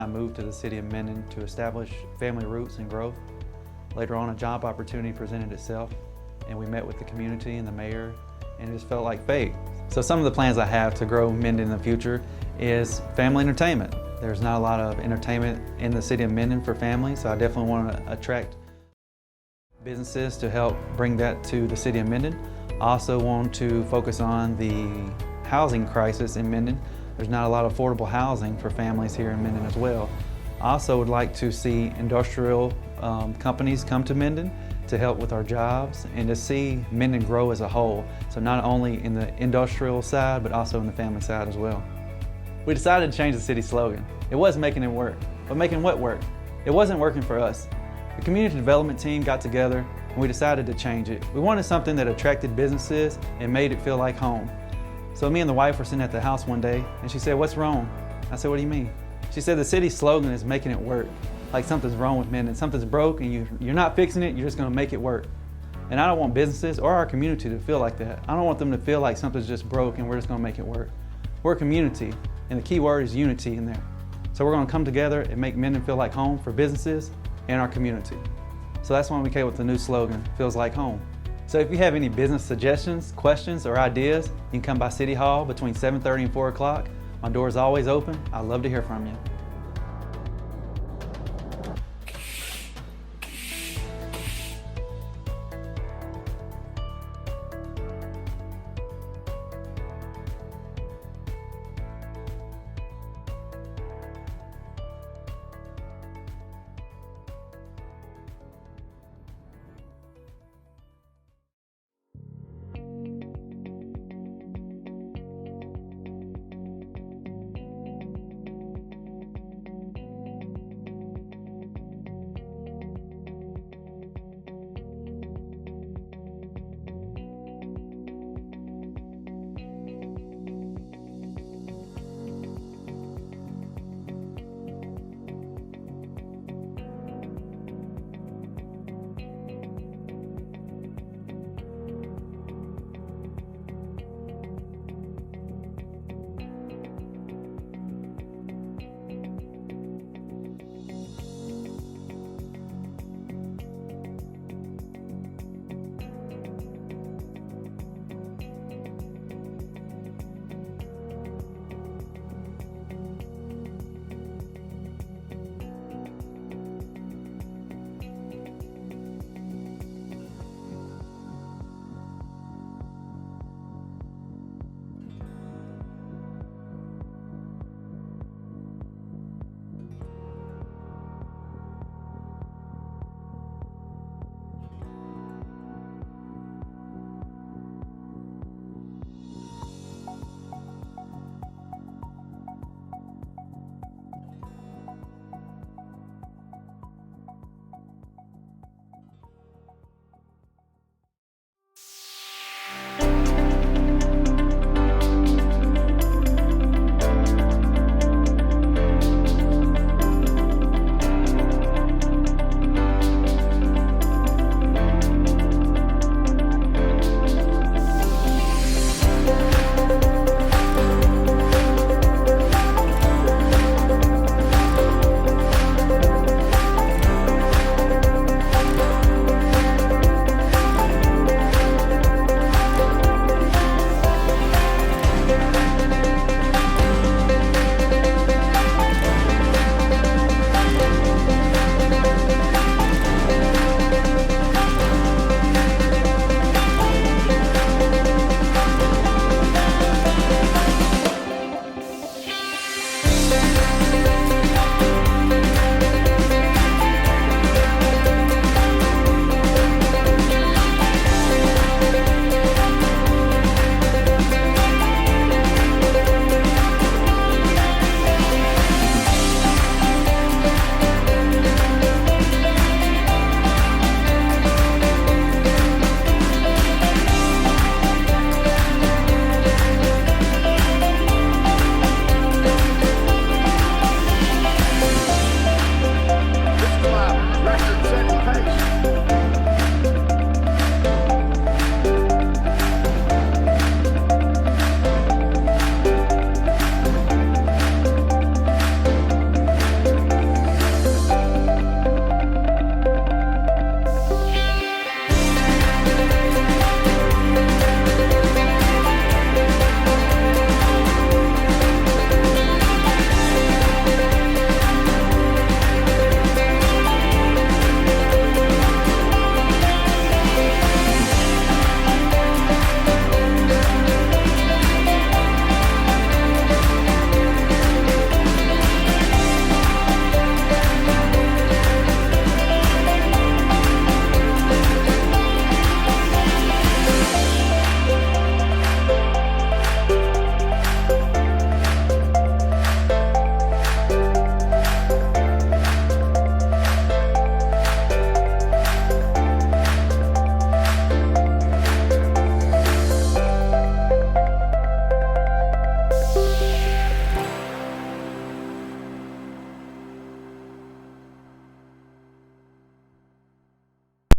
I moved to the city of Minden to establish family roots and growth. Later on, a job opportunity presented itself, and we met with the community and the mayor, and it just felt like fate. So some of the plans I have to grow Minden in the future is family entertainment. There's not a lot of entertainment in the city of Minden for families, so I definitely want to attract businesses to help bring that to the city of Minden. I also want to focus on the housing crisis in Minden. There's not a lot of affordable housing for families here in Minden as well. I also would like to see industrial companies come to Minden to help with our jobs and to see Minden grow as a whole. So not only in the industrial side, but also in the family side as well. We decided to change the city slogan. It was making it work, but making what work? It wasn't working for us. The community development team got together and we decided to change it. We wanted something that attracted businesses and made it feel like home. So me and the wife were sitting at the house one day and she said, "What's wrong?" I said, "What do you mean?" She said, "The city slogan is making it work. Like something's wrong with Minden. Something's broke and you're not fixing it, you're just gonna make it work." And I don't want businesses or our community to feel like that. I don't want them to feel like something's just broke and we're just gonna make it work. We're a community, and the key word is unity in there. So we're gonna come together and make Minden feel like home for businesses and our community. So that's why we came with the new slogan, "Feels Like Home." So if you have any business suggestions, questions, or ideas, you can come by City Hall between 7:30 and 4 o'clock. My door is always open. I'd love to hear from you.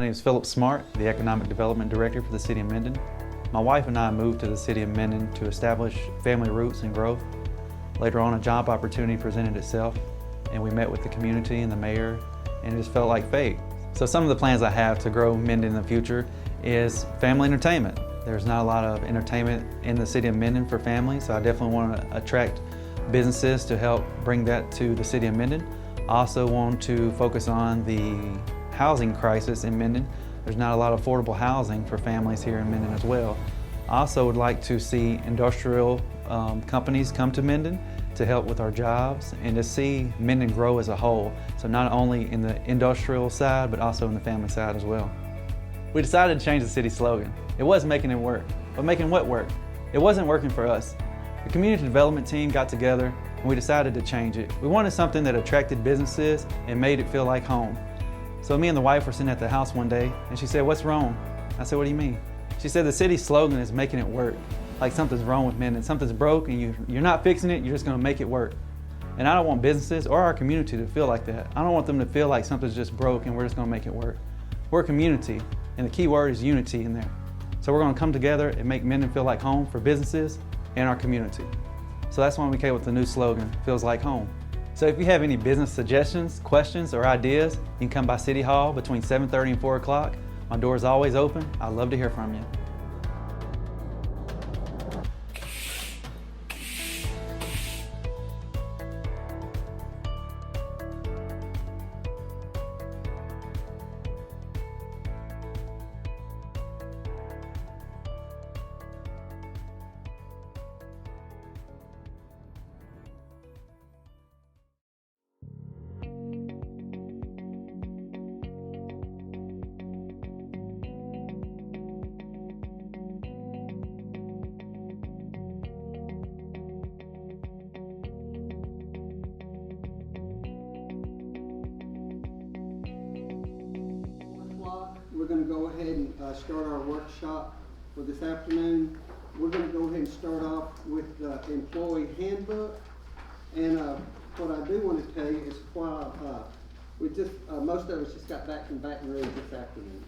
My name is Philip Smart, the Economic Development Director for the City of Minden. My wife and I moved to the City of Minden to establish family roots and growth. Later on, a job opportunity presented itself, and we met with the community and the mayor, and it just felt like fate. So some of the plans I have to grow Minden in the future is family entertainment. There's not a lot of entertainment in the City of Minden for families, so I definitely want to attract businesses to help bring that to the City of Minden. I also want to focus on the housing crisis in Minden. There's not a lot of affordable housing for families here in Minden as well. I also would like to see industrial companies come to Minden to help with our jobs and to see Minden grow as a whole. So not only in the industrial side, but also in the family side as well. We decided to change the city slogan. It was making it work, but making what work? It wasn't working for us. The community development team got together and we decided to change it. We wanted something that attracted businesses and made it feel like home. So me and the wife were sitting at the house one day and she said, "What's wrong?" I said, "What do you mean?" She said, "The city slogan is making it work. Like something's wrong with Minden, something's broke and you're not fixing it, you're just gonna make it work." And I don't want businesses or our community to feel like that. I don't want them to feel like something's just broke and we're just gonna make it work. We're a community, and the key word is unity in there. So we're gonna come together and make Minden feel like home for businesses and our community. So that's why we came with the new slogan, "Feels Like Home." So if you have any business suggestions, questions, or ideas, you can come by City Hall between 7:30 and 4 o'clock. My door is always open. I'd love to hear from you. We're going to go ahead and start our workshop for this afternoon. We're going to go ahead and start off with the employee handbook. And what I do want to tell you is while most of us just got back from Baton Rouge this afternoon.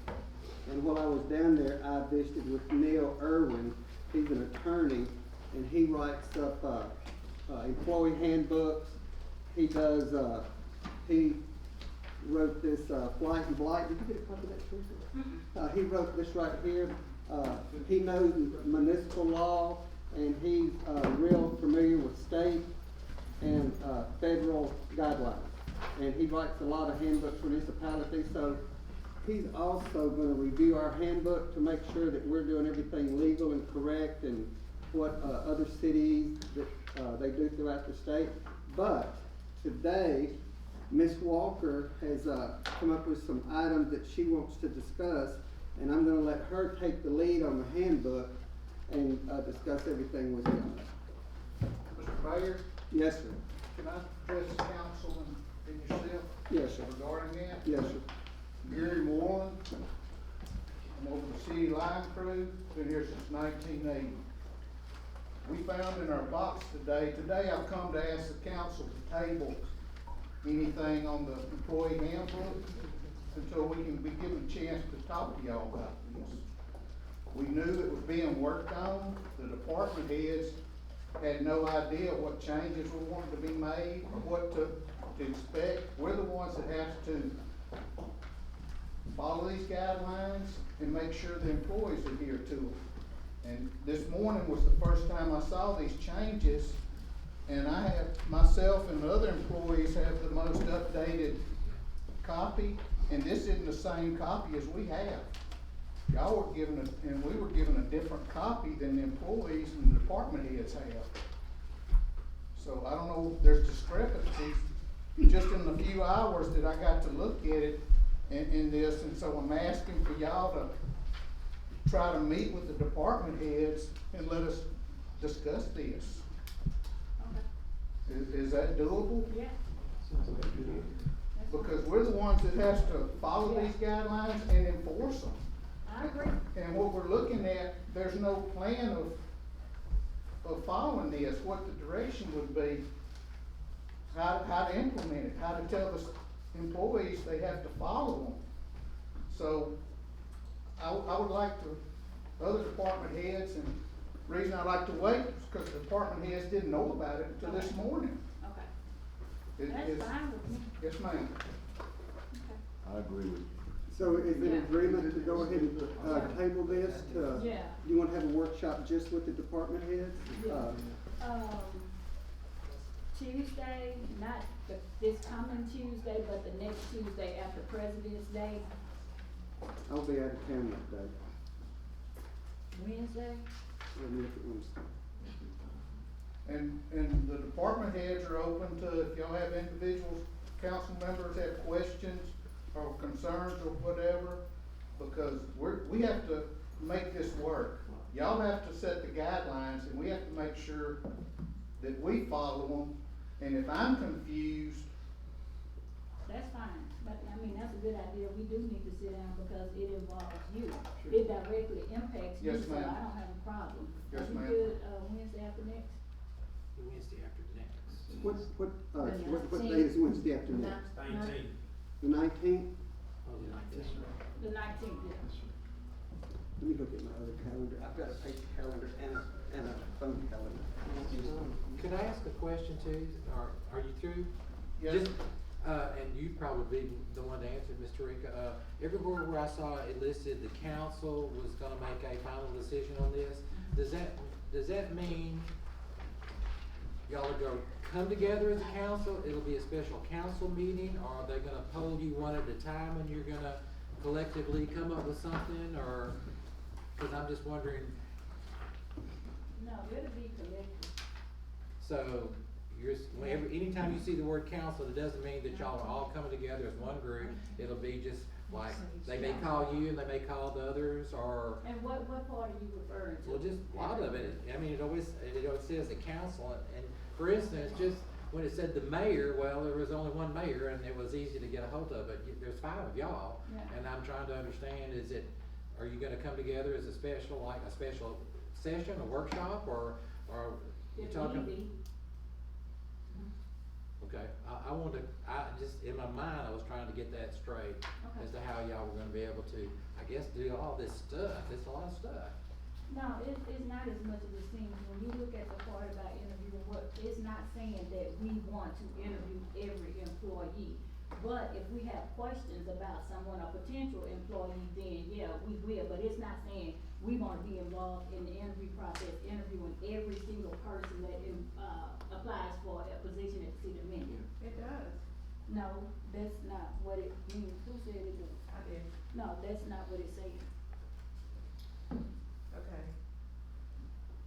And while I was down there, I visited with Neil Irwin. He's an attorney and he writes up employee handbooks. He wrote this Flight and Blight. Did you get a copy of that, Teresa? He wrote this right here. He knows municipal law, and he's real familiar with state and federal guidelines. And he writes a lot of handbooks for municipalities. So he's also going to review our handbook to make sure that we're doing everything legal and correct, and what other cities that they do throughout the state. But today, Ms. Walker has come up with some items that she wants to discuss, and I'm going to let her take the lead on the handbook and discuss everything with you. Mr. Mayor? Yes, sir. Can I address the council and yourself? Yes, sir. Regarding that? Yes, sir. Gary Moreland. I'm over the city line crew, been here since 1980. We found in our box today I've come to ask the council to table anything on the employee handbook until we can be given a chance to talk to y'all about this. We knew it was being worked on. The department heads had no idea what changes were wanting to be made or what to expect. We're the ones that have to follow these guidelines and make sure the employees adhere to them. And this morning was the first time I saw these changes, and I have, myself and the other employees have the most updated copy, and this isn't the same copy as we have. Y'all were given and we were given a different copy than the employees and the department heads have. So I don't know, there's discrepancies just in the few hours that I got to look at it in this, and so I'm asking for y'all to try to meet with the department heads and let us discuss this. Is that doable? Yeah. Because we're the ones that has to follow these guidelines and enforce them. I agree. And what we're looking at, there's no plan of following this, what the direction would be, how to implement it, how to tell the employees they have to follow them. So, I would like to, other department heads, and the reason I like to wait is because the department heads didn't know about it until this morning. Okay, It- that's it's- fine with me. Yes, ma'am. Okay. I agree with you. So is it agreement to go ahead and, table this to? Yeah. You wanna have a workshop just with the department heads? Yeah. Tuesday, not this coming Tuesday, but the next Tuesday after President's Day, I'll be out of town that day. Wednesday. Let me look at Wednesday. And the department heads are open to, if y'all have individuals, council members have questions or concerns or whatever, because we have to make this work. Y'all have to set the guidelines, and we have to make sure that we follow them. And if I'm confused, That's fine, but I mean, that's a good idea, we do need to sit down because it involves you. It directly impacts you, Yes, so I ma'am. don't have a problem. Yes, Are you ma'am. good, Wednesday after next? Wednesday after next. What date is Wednesday after next? 19th. The 19th? Oh, the 19th. The 19th, yeah. Let me look at my other calendar. I've got a paper calendar and a phone calendar. Could I ask a question too? Are you through? Yes. Just, and you'd probably be the one to answer, Ms. Tarika. Everywhere where I saw it listed, the council was gonna make a final decision on this. Does that mean y'all are gonna come together as a council? It'll be a special council meeting, or are they gonna poll you one at a time and you're gonna collectively come up with something, or? Cause I'm just wondering, No, it'll be collective. so whenever, anytime you see the word council, it doesn't mean that y'all are all coming together as one group. It'll be just like, they may call you and they may call the others, or, And what part are you referring to? well, just a lot of it. I mean, it always says the council, and for instance, just when it said the mayor, well, there was only one mayor and it was easy to get a hold of, but there's 5 of y'all. Yeah. And I'm trying to understand, are you gonna come together as a special session, a workshop, or you If talking? need be. Okay, I just, in my mind, I was trying to get that straight as to how y'all were gonna be able to, I guess, do all this stuff. It's a lot of stuff. No, it's not as much as it seems. When you look at the part about interviewing, it's not saying that we want to interview every employee. But if we have questions about someone, a potential employee, then yeah, we will. But it's not saying we want to be involved in the interview process, interviewing every single person that applies for a position at the city manager. It does. No, that's not what it means. Who said it was? I did. No, that's not what it's saying. Okay.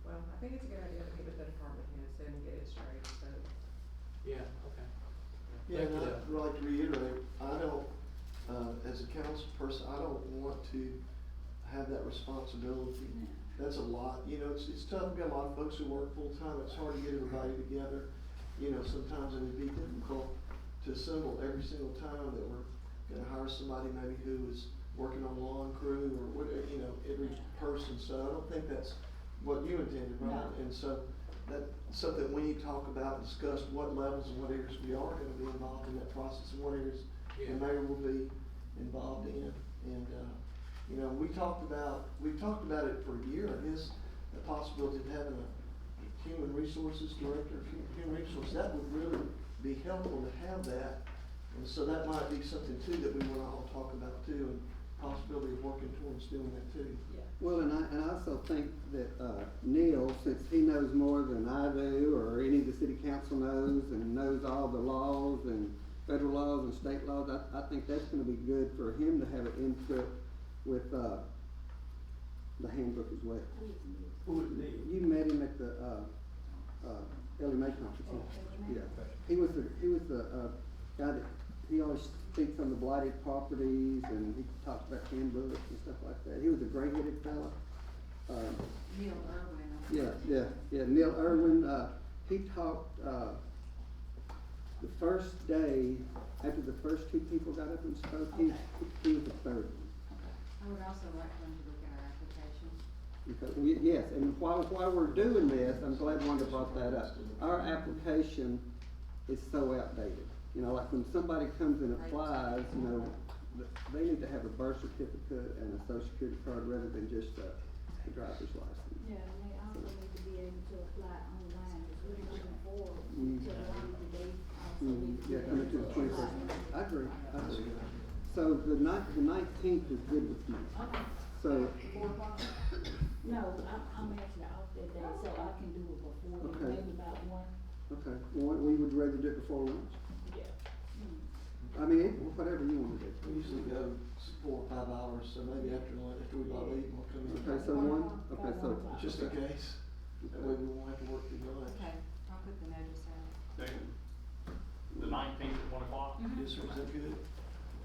Well, I think it's a good idea to meet with the department heads then and get it straight, so. Yeah, okay. Yeah, and I'd like to reiterate, I don't, as a council person, I don't want to have that responsibility. That's a lot, it's tough, we got a lot of folks who work full-time, it's hard to get everybody together. Sometimes it would be difficult to assemble every single time that we're gonna hire somebody maybe who is working on lawn crew or whatever, every person, so I don't think that's what you intended, right? No. And so, that's something we need to talk about, discuss what levels and what areas we are gonna be involved in that process, and what areas the Yeah. mayor will be involved in. And, we've talked about it for a year, I guess, the possibility of having a human resources director, human resources, that would really be helpful to have that. And so that might be something too that we wanna all talk about too, and possibility of working towards doing that too. Yeah. Well, and I also think that, Neil, since he knows more than I do, or any of the city council knows, and knows all the laws and federal laws and state laws, I think that's gonna be good for him to have an input with, the handbook as well. Who is Neil? You met him at the, Ellie Mae conference. Ellie Mae. Yeah, he was the guy that, he always speaks on the blighted properties, and he talks about handbooks and stuff like that. He was a gray-headed fella. Neil Irwin. Yeah, Neil Irwin, he talked, the first day, after the first 2 people got up and spoke, he was the third one. I would also like them to look at our applications. Because yes, and while we're doing this, I'm glad Wanda brought that up. Our application is so outdated. Like when somebody comes and applies, they need to have a birth certificate and a social security card rather than just a driver's license. Yeah, and they also need to be able to apply online, as we're moving forward, Mm. to allow the date, also Mm, need to be yeah, coming to the able 21st. apply. I agree. So the 19th is good with me. Okay, So, 4 o'clock? No, I'm actually off that day, so I can do it before, then, Okay. maybe about 1. okay, well, we would rather do it before lunch. Yeah. I mean, whatever you wanna do. We usually go 4 or 5 hours, so maybe after lunch, after we about eat, we'll come in. Okay, so okay, so. Just in case, that way we won't have to work through lunch. Okay, I'll put the notice out. The 19th at 1 o'clock? Yes, sir, is that good?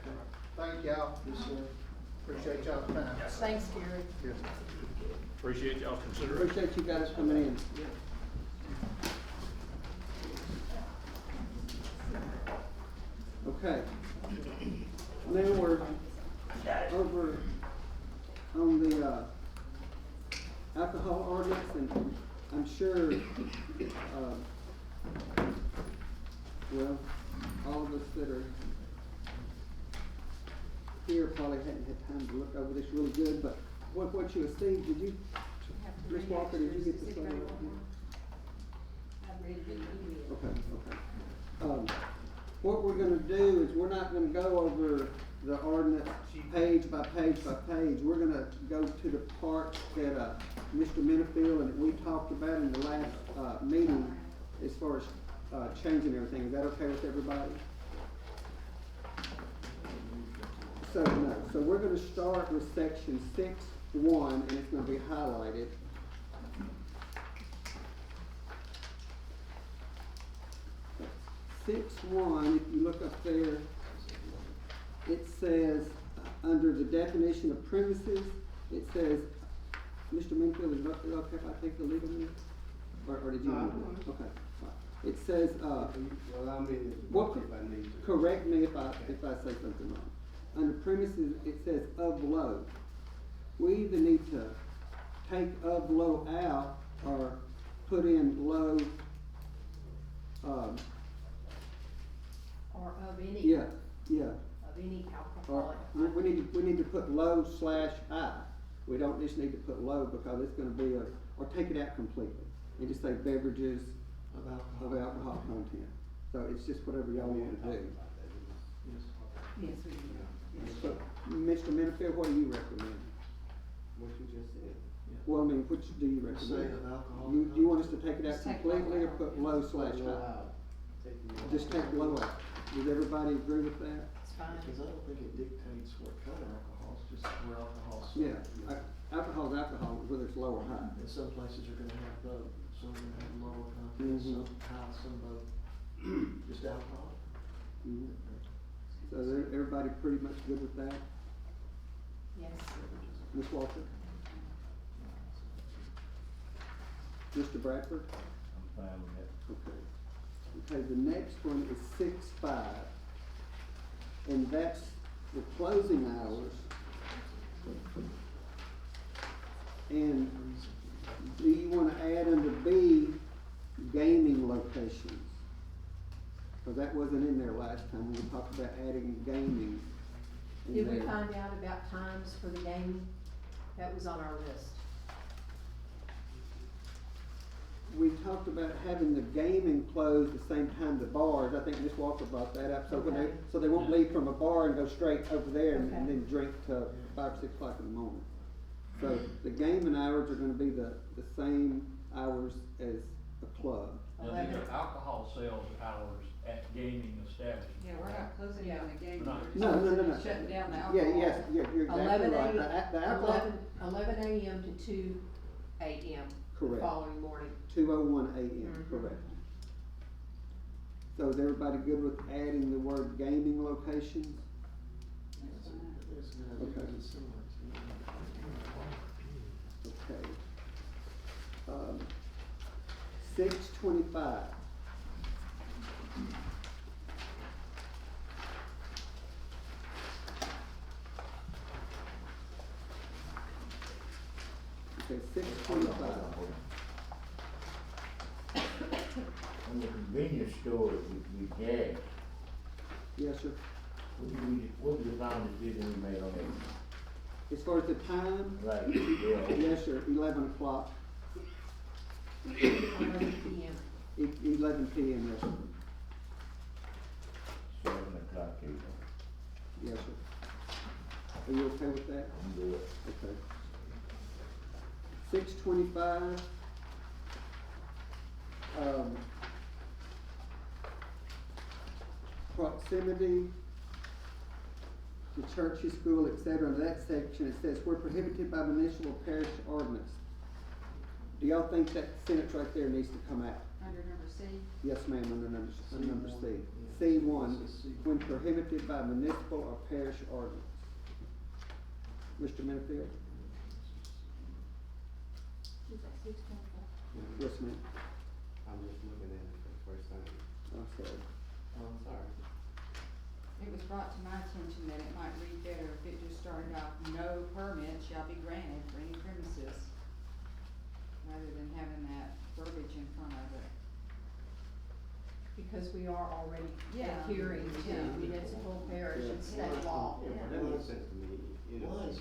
Okay. Thank y'all, Yes, sir. appreciate y'all's time. Thanks, Gary. Yes. Appreciate y'all's consideration. Appreciate you guys coming in. Okay. Now we're over on the, alcohol ordinance, and I'm sure, well, all of us that are here probably hadn't had time to look over this really good, but what you see, did you, Ms. Walker, did you get this one? I've read it in email. Okay. What we're gonna do is, we're not gonna go over the ordinance page by page by page. We're gonna go to the part that, Mr. Minifield and that we talked about in the last, meeting as far as, changing everything. Is that okay with everybody? So, no, so we're gonna start with section 6.1, and it's gonna be highlighted. Six one, if you look up there, it says, under the definition of premises, it says, Mr. Minfield, is it okay if I take the lead on this? Or did you No, I want want to? to. Okay, fine. It says, Allow me to, what, if I need to. correct me if I say something wrong. Under premises, it says of low. We either need to take of low out or put in low, Or of any. yeah, Of any or, alcoholic. we need to put low slash high. We don't just need to put low because it's gonna be or take it out completely and just say beverages Of alcohol. of alcohol content. So it's just whatever y'all want to do. Yes. Yes, we do. So, Mr. Minifield, what do you recommend? What you just said. Well, I mean, which do you Say recommend? of alcohol. Do you want us to take it out Just take completely or low out, put yeah. low slash Low high? out. Take the low Just take low out. Does everybody agree with that? It's fine. Because I don't think it dictates what kind of alcohol, it's just where alcohol's sold. Yeah, alcohol's alcohol, whether it's low or high. And some places are gonna have both, some are gonna have lower content, some high, some both, just alcohol. Mhm. So everybody pretty much good with that? Yes. Ms. Walker? Mr. Bradford? I'm fine with that. Okay. Okay, the next one is 6.5, and that's the closing hours. And do you wanna add under B, gaming locations? Cause that wasn't in there last time, when we talked about adding gaming in Did we there. find out about times for the gaming? That was on our list. We talked about having the gaming closed the same time the bars. I think Ms. Walker brought that up, so when Okay. so they won't leave from a bar and go straight over there and Okay. then drink till 5 or 6 o'clock in the morning. So the gaming hours are gonna be the same hours as a club. Now, these 11. are alcohol sales hours at gaming establishments. Yeah, we're not closing down the game. No. No. Shutting down the alcohol. Yeah, yes, you're exactly 11 right. a.m. The alcohol, 11 a.m. to 2 a.m. the Correct. following morning. 2:01 a.m., correct. So is everybody good with adding the word gaming locations? I think it's a good idea, because it's similar to. Okay. 6.25. Okay, 6.25. On the convenience store, we gas. Yes, sir. What was the final decision we made on that? As far as the time, Right, yeah. yes, sir, 11 o'clock, 11 PM. 11 p.m., yes, sir. 7 o'clock, here. Yes, sir. Are you okay with that? I'm good. Okay. 6:25. Proximity to churches, school, etc. In that section, it says, "We're prohibited by municipal parish ordinance." Do y'all think that sentence right there needs to come out? Under number C, Yes, ma'am, under number C. Yeah. C1, This is C. when prohibited by municipal or parish ordinance. Mr. Minifield? She's at 6:24. Yes, ma'am. I'm just looking at it for the first time. I'm sorry. Oh, I'm sorry. it was brought to my attention that it might read better if it just started off, no permit shall be granted for any premises, rather than having that verbiage in front of it. Because we are already Yeah. adhering to Yeah. municipal, parish, and Yeah. state law. Yeah, that makes sense to me, you know. Why is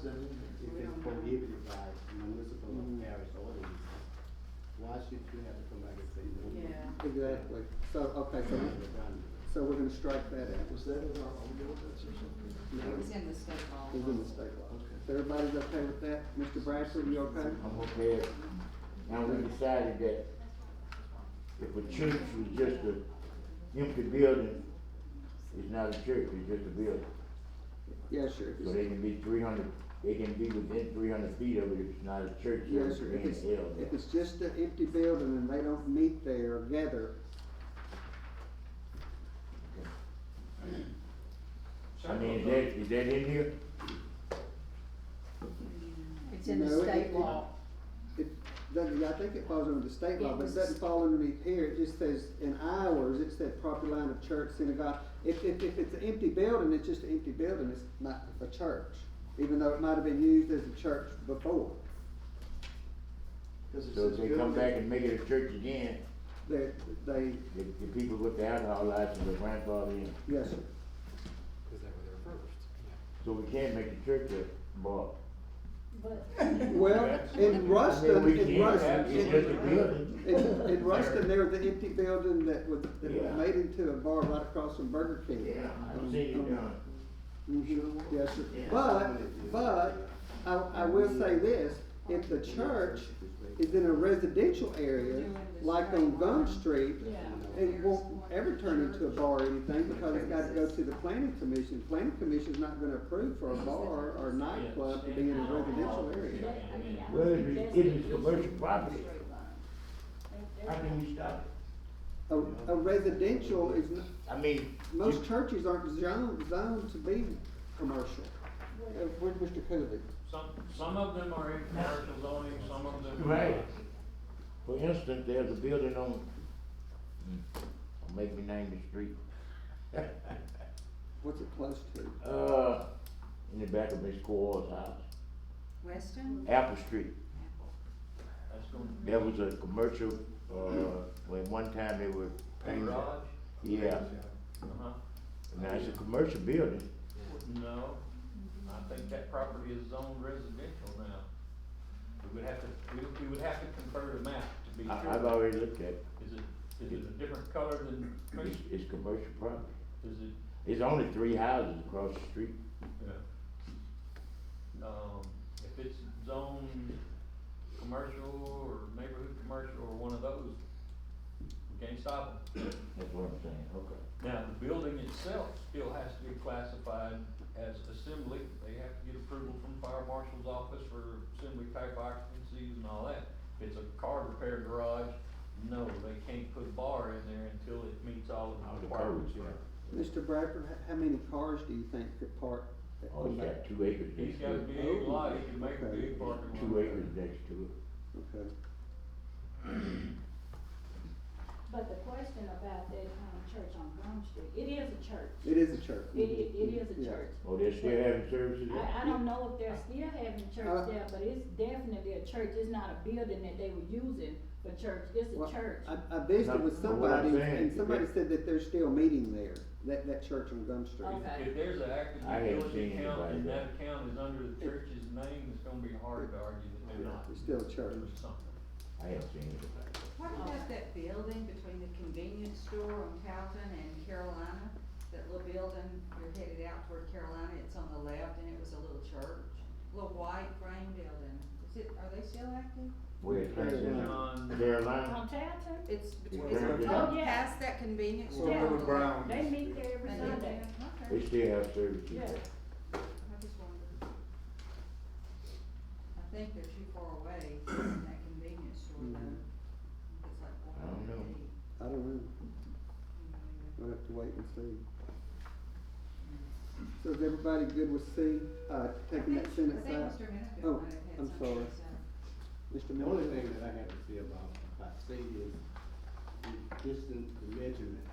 that in there? If it's prohibited by municipal or parish ordinance, why should you have to come back and say no? Yeah. Exactly. So, okay, so we're gonna strike that out. Was that in our own ordinance or something? It was in the state law. It's in the state law. Okay. So everybody's okay with that? Mr. Bradford, you okay? I'm okay. Now, we decided that if a church was just an empty building, it's not a church, it's just a building. Yes, sir. So they can be 300, they can be within 300 feet of it, it's not a church Yes, service sir. being held there. If it's just an empty building and they don't meet there or gather, I mean, is that in here? It's in the No, state law. it doesn't, I think it falls under the state law, It but it was- doesn't fall underneath here. It just says in hours, it said property line of church, synagogue. If it's an empty building, it's just an empty building, it's not a church, even though it might have been used as a church before. 'Cause it So if says they come building. back and make it a church again, They, the people with the alcohol license are grandfathered in. yes, sir. Cause they were there first, yeah. So we can't make the church a bar. But, Well, in Ruston, We in can't Ruston, have- it's just a building. in Ruston, there was an empty building that was Yeah. made into a bar right across from Burger King. Yeah, I've seen it done. Mhm. Yes, sir. Yeah. But, I will say this, if the church is in a residential area, like on Gum Street, yeah. it won't ever turn into a bar or anything, because it's gotta go to the planning commission. Planning commission's not gonna approve for a bar or nightclub to be in a residential area. That, I mean, I Well, don't if think it's- that's if it's a commercial property, straight line. how can we stop it? A residential is, I mean, most churches aren't zoned to be commercial. Where's Mr. Cooley? Some of them are in commercial zoning, some of them. right. For instance, there's a building on, don't make me name the street. What's it close to? In the back of Miss Cole's house, Weston? Apple Street. That's gonna be. There was a commercial, when one time they were painting. Garage? Yeah, Uh-huh. now it's a commercial building. No, I think that property is zoned residential now. We would have to convert a map to be sure. I've already looked at it. Is it a different color than, It's commercial property. is it, It's only 3 houses across the street. yeah. If it's zoned commercial or neighborhood commercial or one of those, we can't stop them. That's what I'm saying, okay. Now, the building itself still has to be classified as assembly. They have to get approval from fire marshal's office for assembly type occupancies and all that. If it's a car repair garage, no, they can't put a bar in there until it meets all of the requirements. Mr. Bradford, how many cars do you think could park at Oh, he's got 2 acres He's next got a to it. big lot, he can make a Okay. big parking lot. 2 acres next to it. Okay. But the question about that, church on Gum Street, it is a church. It is a church. It is a Yeah. church. Oh, they're still having services there? I don't know if they're still having church there, but it's definitely a church, it's not a building that they were using for church, it's a Well, church. I visited with No, but what I'm somebody, saying and is somebody that- said that they're still meeting there. that church on Gum Street. Okay. If there's an active I haven't utility seen account anybody and there. that account is under the church's name, it's gonna be hard to argue that they're not. It's still a church. doing something. I haven't seen anybody. What about that building between the convenience store on Calton and Carolina? That little building, you're headed out toward Carolina, it's on the left, and it was a little church, little white frame building. Are they still active? Where it's in John- Carolina? On Taunton? It's between, Yeah. it's Oh, yeah. past that convenience Well, store. Yeah. on the Little Brown. left. They meet there every They Sunday. do? They Okay, still have services Yeah. there. I just wondered. I think they're too far away from that convenience store though. It's like I don't know. 400 feet. I don't know, we'll have to wait and see. So is everybody good with C, taking that sentence I out? think Mr. Hennepin Oh, might have had I'm something sorry. to say. Mr. The only Miller? thing that I have to say about C is the distance, the measurements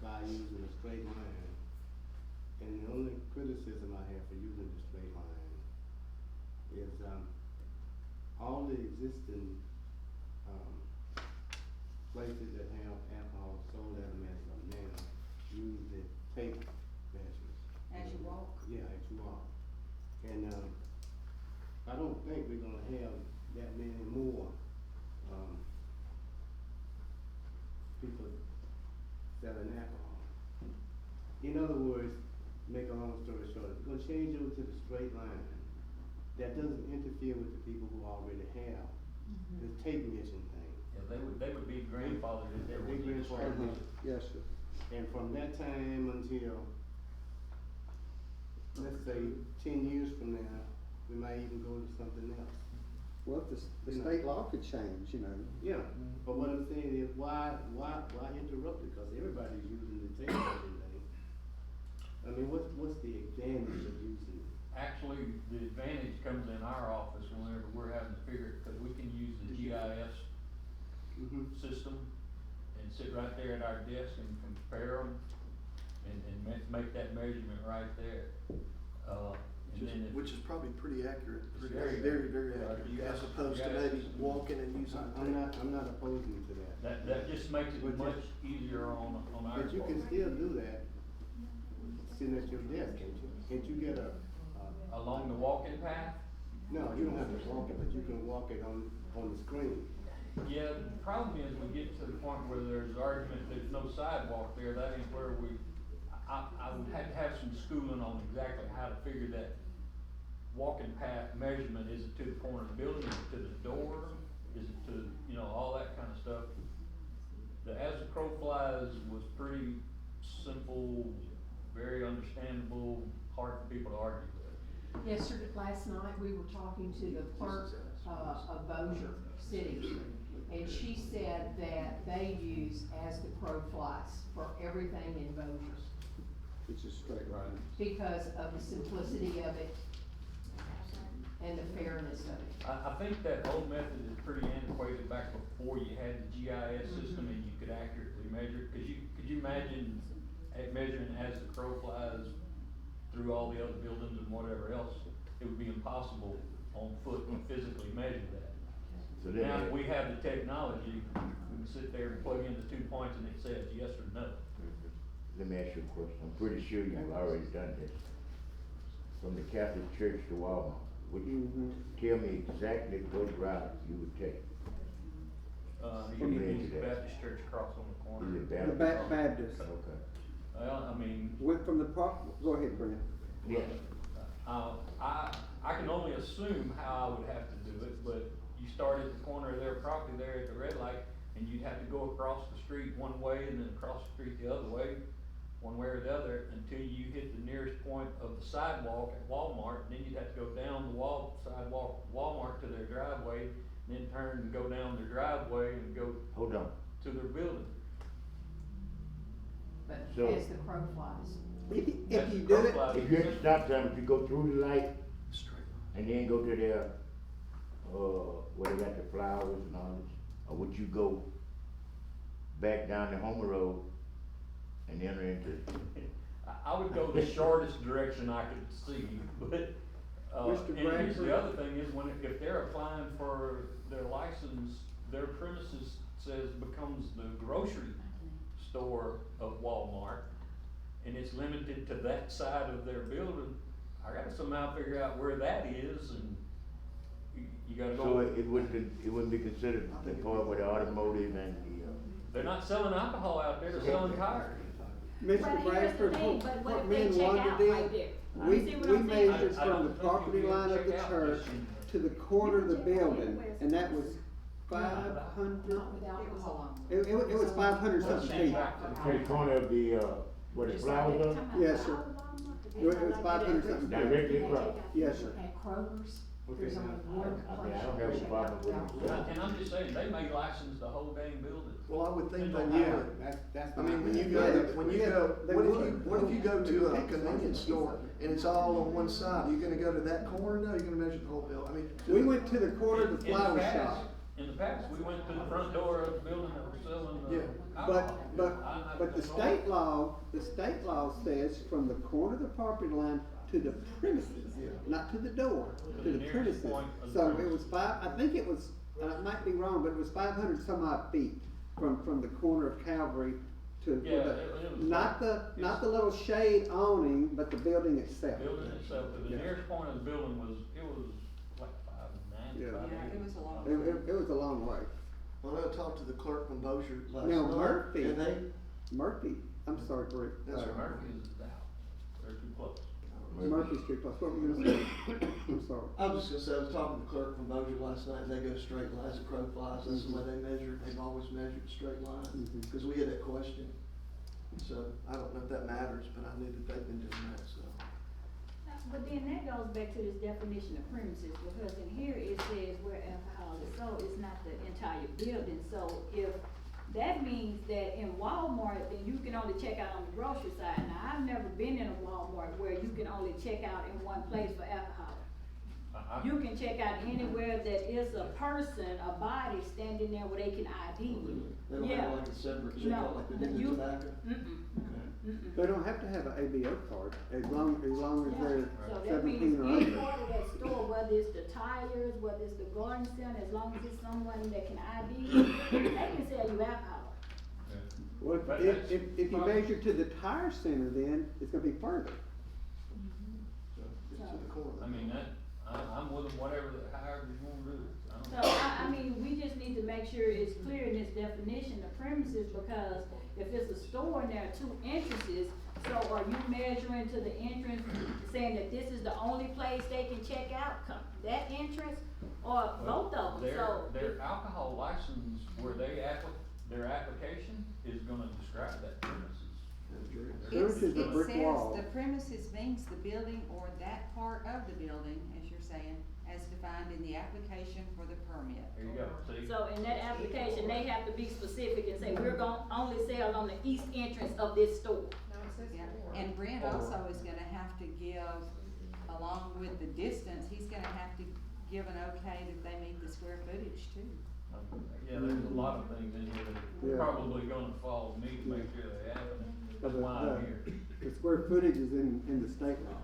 by using a straight line. And the only criticism I have for using the straight line is, all the existing, places that have alcohol sold at them as of now use the tape measures. As you walk. Yeah, as you walk. And, I don't think we're gonna have that many more, people selling alcohol. In other words, make a long story short, if we're gonna change over to the straight line, that doesn't interfere with the people who already have the tape measuring thing. Yeah, they would be grandfathered if there was. They grandfathered. Uh-huh. Yes, sir. And from that time until, let's say, 10 years from now, we might even go to something else. Well, the You know. state law could change, you know. Yeah, but what I'm saying is, why interrupt it? Because everybody's using the tape measure thing. I mean, what's the advantage of using it? Actually, the advantage comes in our office whenever we're having to figure it, cause we can use the GIS Mm-hmm. system and sit right there at our desk and compare them and make that measurement right there. And then if. Which is probably pretty accurate, It's very, very very accurate. accurate, Yeah, as opposed to yeah. maybe walking and using the tape. I'm not opposing to that. That just makes it But you- much easier on our But you can part. still do that, sitting at your desk, can't you? Can't you get Along the walking path, no, you don't have to walk it, but you can walk it on the screen. yeah, the problem is we get to the point where there's argument, there's no sidewalk there, that ain't where I would have to have some schooling on exactly how to figure that walking path measurement. Is it to the corner of the building, is it to the door, is it to, all that kind of stuff. The As the Crow Flies was pretty simple, very understandable, hard for people to argue with. Yes, sir, last night we were talking to the clerk, of Bossier City, and she said that they use As the Crow Flies for everything in Bossier It's just straight line. because of the simplicity of it and the fairness of it. I think that old method is pretty antiquated back before you had the GIS system and you could accurately measure it. Could you imagine measuring As the Crow Flies through all the other buildings and whatever else? It would be impossible on foot to physically measure that. So then, Now, we have the technology, we can sit there and plug in the 2 points and it says yes or no. let me ask you a question. I'm pretty sure you've already done this. From the Catholic Church to Walmart, would you tell me exactly what route you would take? You can use the Baptist church across on the corner. Is it The Baptist? Baptist, Okay. Well, I mean, went from the go ahead, Brent. Yes. I can only assume how I would have to do it, but you start at the corner of their property there at the red light, and you'd have to go across the street one way and then across the street the other way, one way or the other, until you hit the nearest point of the sidewalk at Walmart, and then you'd have to go down the sidewalk at Walmart to their driveway, and then turn and go down their driveway and go Hold on. to their building. But So- As the Crow Flies. If As you the did crow it, flies, If you're at stop sign, if you go through the light Straight line. and then go to their, where they got the flowers and all this, or would you go back down the Homer Road and enter into? I would go the shortest direction I could see, but, Mr. and here's Bradford? the other thing is if they're applying for their license, their premises becomes the grocery store of Walmart, and it's limited to that side of their building, I gotta somehow figure out where that is, and you gotta So go. it wouldn't be considered the part with the automotive and the, They're not selling alcohol out there, they're selling tires. Mr. But here's the Bradford, thing, but what what if me they and check Wanda out did, right there? we, You see what we I'm saying? measured I from don't the think property you can line of the check out church this. to the corner of the building, and that was Not 500, with It was a alcohol. long. it was 500 something Change feet. back to the the corner of the, where the flowers are? Yes, sir. It was 500 something feet. Directly across. Yes, sir. At Kroger's, Okay, there's only one I place. mean, I don't you have a check problem out with it. alcohol. And I'm just saying, they may license the whole dang building. Well, I would think they Yeah, would. that's. I mean, when you Yeah, go, they- when you yeah, go, they what if would. you, what if you go They to would a take convenience some. store and it's all on one side, are you gonna go to that corner? No, you're gonna measure the whole bill, I mean. We went to the corner of the In flower past- shop. In the past, we went to the front door of the building that was selling, Yeah, alcohol. But the state law says from the corner of the property line to the premises, not to the door, to the the nearest premises. point of the So it premises. was I think it was, I might be wrong, but it was 500 some odd feet from the corner of Calvary to, Yeah, it was not like- not the little shade awning, but the building itself. Building itself, to the Yeah. nearest point of the building was, it was like 5'9", Yeah. 5'8". Yeah, it was a long. It was a long way. well, I talked to the clerk from Bossier last Now, night. Murphy. And they, Murphy, I'm sorry, Rick. That's all right. Murphy is out, they're too close. Murphy Street Plus, what were you gonna say? I'm sorry. I was just gonna say, I was talking to the clerk from Bossier last night, and they go straight lines, a crow flies, that's the way they measure, they've always measured straight lines, Mhm. cause we had that question. So, I don't know if that matters, but I knew that they've been doing that, so. But then that goes back to this definition of premises, because in here it says where alcohol is sold, it's not the entire building. So if that means that in Walmart, then you can only check out on the grocery side. Now, I've never been in a Walmart where you can only check out in one place for alcohol. You can check out anywhere that is a person, a body standing there where they can ID you. They don't Yeah. have like a separate No, checkout like they did you- in tobacco? They don't have to have an ABO card, as long as Yeah, they're so that means 17 or any under. part of that store, whether it's the tires, whether it's the garden center, as long as it's someone that can ID you, they can sell you alcohol. Well, But if, that's if you probably- measure to the tire center, then it's gonna be further. So, it's to the corner. I mean, I'm with them, whatever, however you wanna do it. So, I mean, we just need to make sure it's clear in this definition of premises, because if it's a store and there are two entrances, so are you measuring to the entrance, saying that this is the only place they can check out, that entrance, or both of them, so. Their alcohol license, where their application is gonna describe that premises. That's true. Premises are brick wall. The premises means the building or that part of the building, as you're saying, as defined in the application for the permit. There you go, see? So in that application, they have to be specific and say, we're gonna only sell on the east entrance of this store. No, it says Yeah, four. and Brent also is gonna have to give, along with the distance, he's gonna have to give an okay that they meet the square footage too. Yeah, there's a lot of things in here that Yeah. are probably gonna fall to me to make sure they happen, that's But why I'm here. the square footage is in the state law.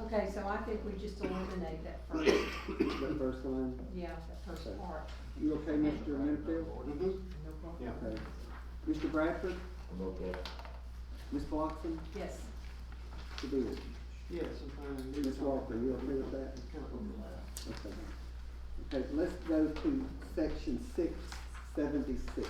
Okay, so I think we just eliminate that first, That first line. yeah, that first Okay. part. You okay, Mr. Minfield? Mhm. Yeah. Okay. Mr. Bradford, I'm okay. Ms. Blockson, Yes. Mr. Beal, Yeah, sometimes. Ms. Walker, you okay with that? Kind of overlap. Okay. Okay, let's go to section 676.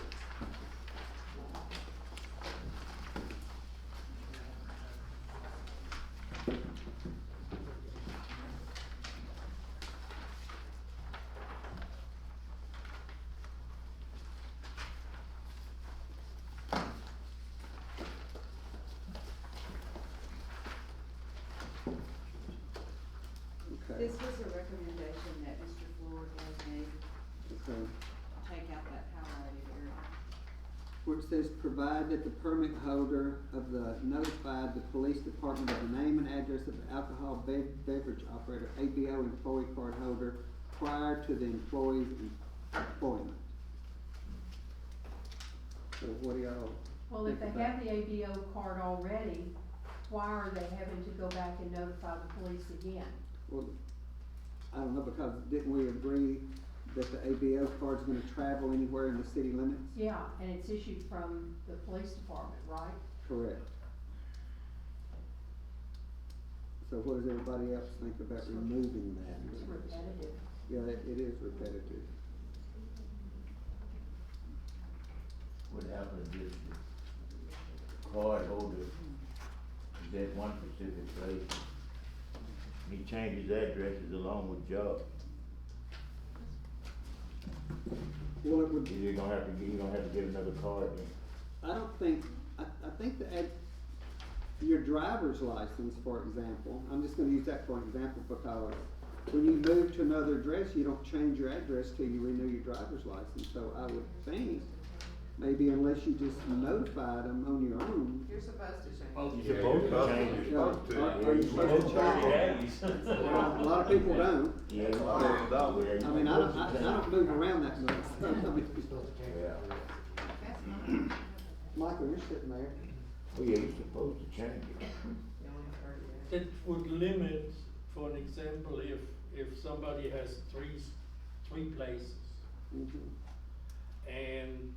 Okay, This was a recommendation that Mr. Floyd has made, okay. take out that highlighted area. Where it says, provide that the permit holder of the notified the police department of the name and address of the alcohol beverage operator, ABO employee card holder, prior to the employee's employment. So what do y'all Well, if they think about- have the ABO card already, why are they having to go back and notify the police again? Well, I don't know, because didn't we agree that the ABO card's gonna travel anywhere in the city limits? Yeah, and it's issued from the police department, right? Correct. So what does everybody else think about removing that? It's repetitive. Yeah, it is repetitive. What happens if the card holder is at one specific place? He changes addresses along with job. Well, it would, You're gonna have to get another card then. I don't think, I think that your driver's license, for example, I'm just gonna use that for an example because when you move to another address, you don't change your address till you renew your driver's license. So I would think, maybe unless you just notified them on your own. You're supposed to change. You're supposed to change it. Are you supposed to change it? Well, a lot of people don't. Yeah, I mean, I don't move around that much. Yeah. That's not. Michael, you're sitting there. Oh, yeah, you're supposed to change it. You only have 30 days. It would limit, for an example, if somebody has three places, and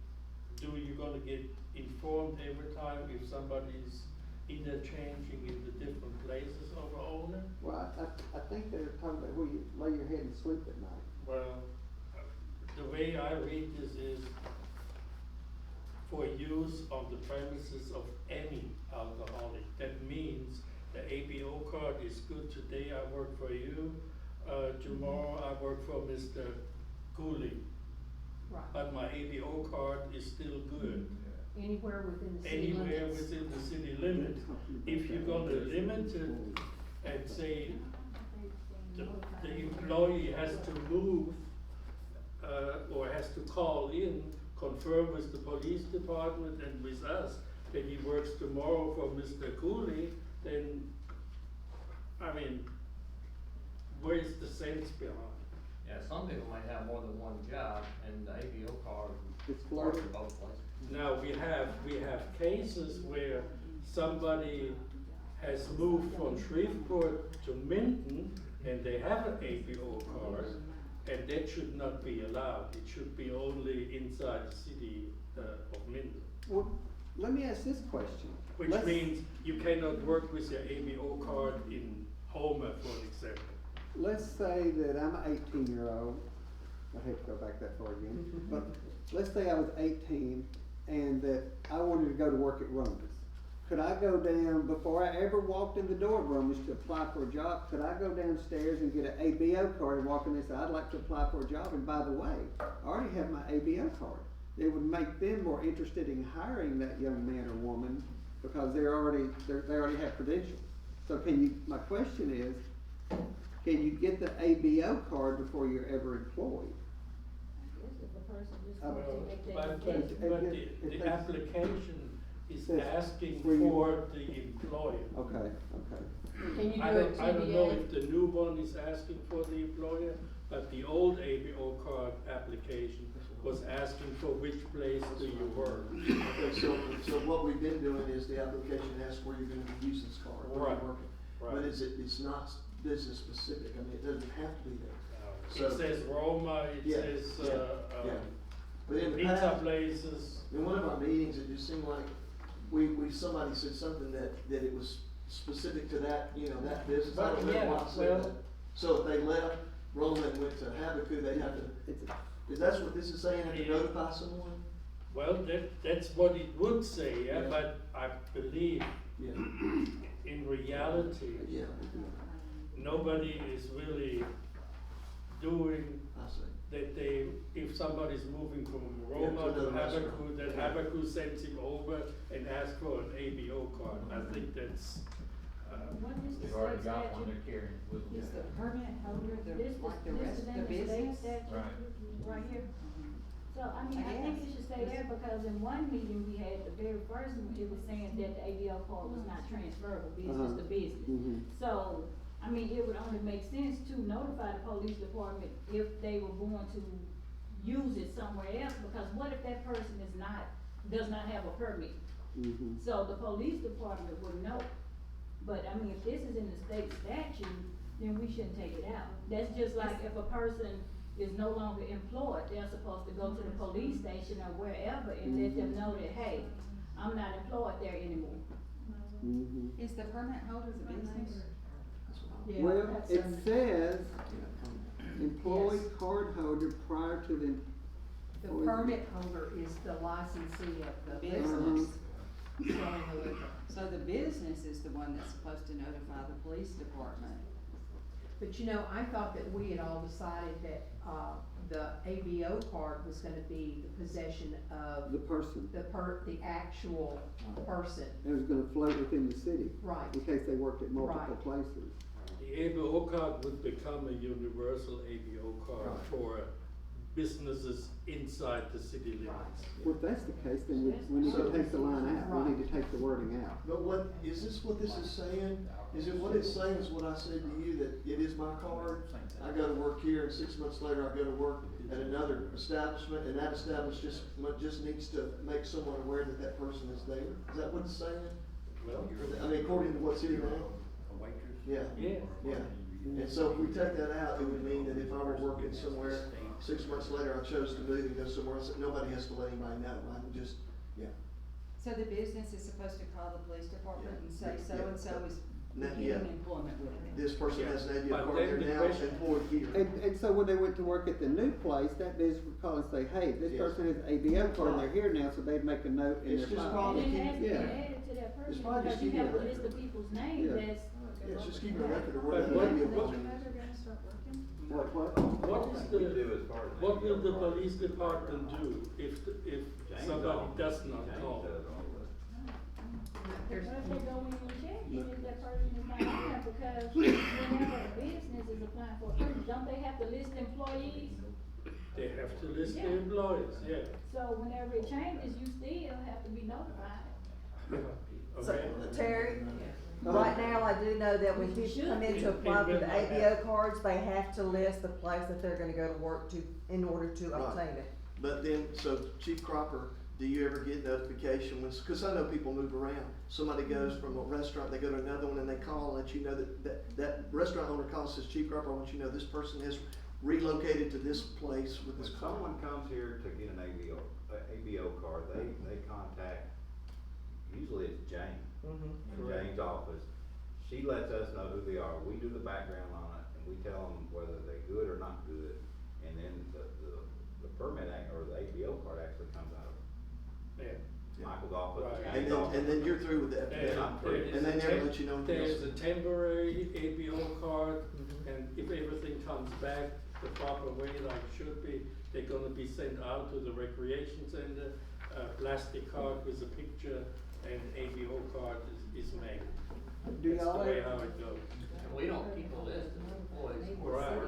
you gonna get informed every time if somebody's interchanging in the different places of a owner? Well, I think they're talking about where you lay your head and sleep at night. Well, the way I read this is for use on the premises of any alcoholic. That means the ABO card is good today, I work for you, tomorrow I work for Mr. Cooley. Right. But my ABO card is still good. Anywhere within the city limits. Anywhere within the city limits. If you're gonna limit it and say the employee has to move, or has to call in, confirm with the police department and with us that he works tomorrow for Mr. Cooley, then, I mean, where's the sense behind? Yeah, some people might have more than one job, and the ABO card It's works floated. in both places. Now, we have cases where somebody has moved from Shreveport to Minton, and they have an ABO card, and that should not be allowed. It should be only inside the city of Minton. Well, let me ask this question. Which Let's- means you cannot work with your ABO card in Homer, for example. Let's say that I'm an 18-year-old, I hate to go back that far again, but let's say I was 18 and that I wanted to go to work at Romas. Could I go down, before I ever walked in the door of Romas to apply for a job, could I go downstairs and get an ABO card and walk in and say, I'd like to apply for a job, and by the way, I already have my ABO card. It would make them more interested in hiring that young man or woman because they already have credentials. So my question is, can you get the ABO card before you're ever employed? If the person just Uh, wants to make that But decision. the application is Says asking where you- for the employer. Okay. Can you I do a don't know TBA? if the new one is asking for the employer, but the old ABO card application was asking for which place do you work. Okay, so what we've been doing is the application asks where you're gonna be using this card, where Right, you're working. right. But it's not business specific, I mean, it doesn't have to be there. It So- says Roma, it Yeah, says, yeah. But in the pizza past, places. in one of our meetings, it just seemed like somebody said something that it was specific to that, that business. I don't know Yeah, why I said well- that. So if they left Roma and went to Habakkuk, they have to, is that what this is saying, have to Yeah. notify someone? Well, that's what it would say, yeah, Yeah. but I believe Yeah, in reality, yeah, nobody is really doing I see. that if somebody's moving from Yeah, Roma to to another restaurant. Habakkuk, then Habakkuk sends him over and asks for an ABO card. I think that's, What is the They've already state got one statute? they're carrying with them. Is the permit holder This like the is rest in of the the state business? statute, Right. right here. So, I mean, I I think it guess. should stay there because in one meeting we had, the very first one, it was saying that the ABO card was not transferable, business to business. Mhm. So, I mean, it would only make sense to notify the police department if they were going to use it somewhere else, because what if that person does not have a permit? Mhm. So the police department would know. But I mean, if this is in the state statute, then we shouldn't take it out. That's just like if a person is no longer employed, they're supposed to go to the police station or wherever and let them know that, hey, I'm not employed there anymore. Mhm. Is the permit holder the business? Yeah, Well, that's it under- says employee Yes. card holder prior to the. The permit holder is the licensee of the Business. business selling the liquor. So the business is the one that's supposed to notify the police department. But you know, I thought that we had all decided that, the ABO card was gonna be the possession of The person, the actual person. it was gonna float within the city. Right. In case they worked at multiple Right. places. The ABO card would become a universal ABO card Right. for businesses inside the city limits. Well, if that's the case, then we need to take the line out, we need to take the wording out. But what, is this what this is saying? Is it what it's saying is what I said to you, that it is my card? I go to work here and 6 months later I go to work at another establishment and that establishment just needs to make someone aware that that person is there? Is that what it's saying? Well, I mean, according to what city now? Yeah. yeah. Yeah, and so if we take that out, it would mean that if I were working somewhere, 6 months later, I chose to move and go somewhere else, nobody has to let anybody know, I can just, yeah. So the business is supposed to call the police department and say Yeah. so-and-so is Yeah. beginning employment with them. This person has an ABO But card, then they're the now question- employed here. And so when they went to work at the new place, that business would call and say, hey, this Yes. person has ABO card, and they're here now, so they'd make a note in It's their just file. probably- And it has to be Yeah. added to that It's person, probably because just you keeping have a a list record. of people's names Yeah. that's. Yeah, it's just keeping a record of where But that what- ABO what- card is. What? What is what will the police department do if somebody does not call? There's, What if they go in and check and if that person is not there, because whenever a business is applying for a permit, don't they have to list employees? They have to list the Yeah. employees, yeah. So whenever it changes, you still have to be notified. So, Okay? Terry, Uh, right now, I do know that when You people come should. in to apply for the It will not ABO cards, they have to list the place that they're gonna go to work to, in order to Right. obtain it. But then, so Chief Cropper, do you ever get notification when, cause I know people move around. Somebody goes from a restaurant, they go to another one and they call and let you know that restaurant owner calls, says, Chief Cropper, I want you to know this person has relocated to this place with When this car. someone comes here to get an ABO card, they contact, usually it's Jane, in Jane's office. She lets us know who they are, we do the background on it, and we tell them whether they're good or not good. And then the permit act, or the ABO card actually comes out of Yeah. Michael's office. Right. Jane's office. And then you're through with that. There- not there free. is And they a never tem- let you know anything There is else. a temporary ABO card, and if everything comes back the proper way like it should be, they're gonna be sent out to the recreation center, a plastic card with a picture, and ABO card is made. Do That's the y'all way ever- how it goes. We don't keep a list of employees. Right.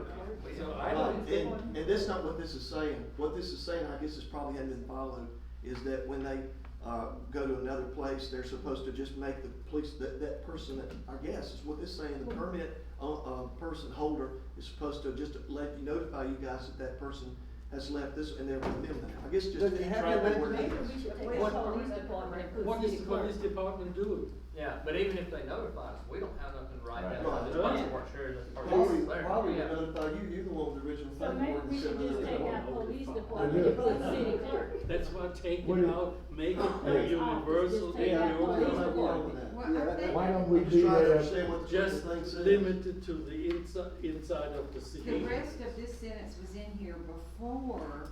So I don't think. And that's not what this is saying. What this is saying, I guess this probably hadn't been followed, is that when they, go to another place, they're supposed to just make the police, that person, that, I guess, is what this is saying, the permit, person holder is supposed to just let you, notify you guys that that person has left this, and they're with them now. I guess just Does it keep have track to of where Maybe it we is. should take the What- police department and put What is city the clerk. police department doing? Yeah, but even if they notify us, we don't have nothing to write down, Right. this person works here, this person Probably, works there. probably Yeah. notify you, you're the one with the original So maybe paperwork. we that should said just that take they out want. police department and put city clerk. That's why What taking is- out, make it a Police universal office, just take out ABO police card. department. Well, Yeah, I that- think Why don't we I'm just do trying to that? understand what the Just thing says. limited to the inside of the city. the rest of this sentence was in here before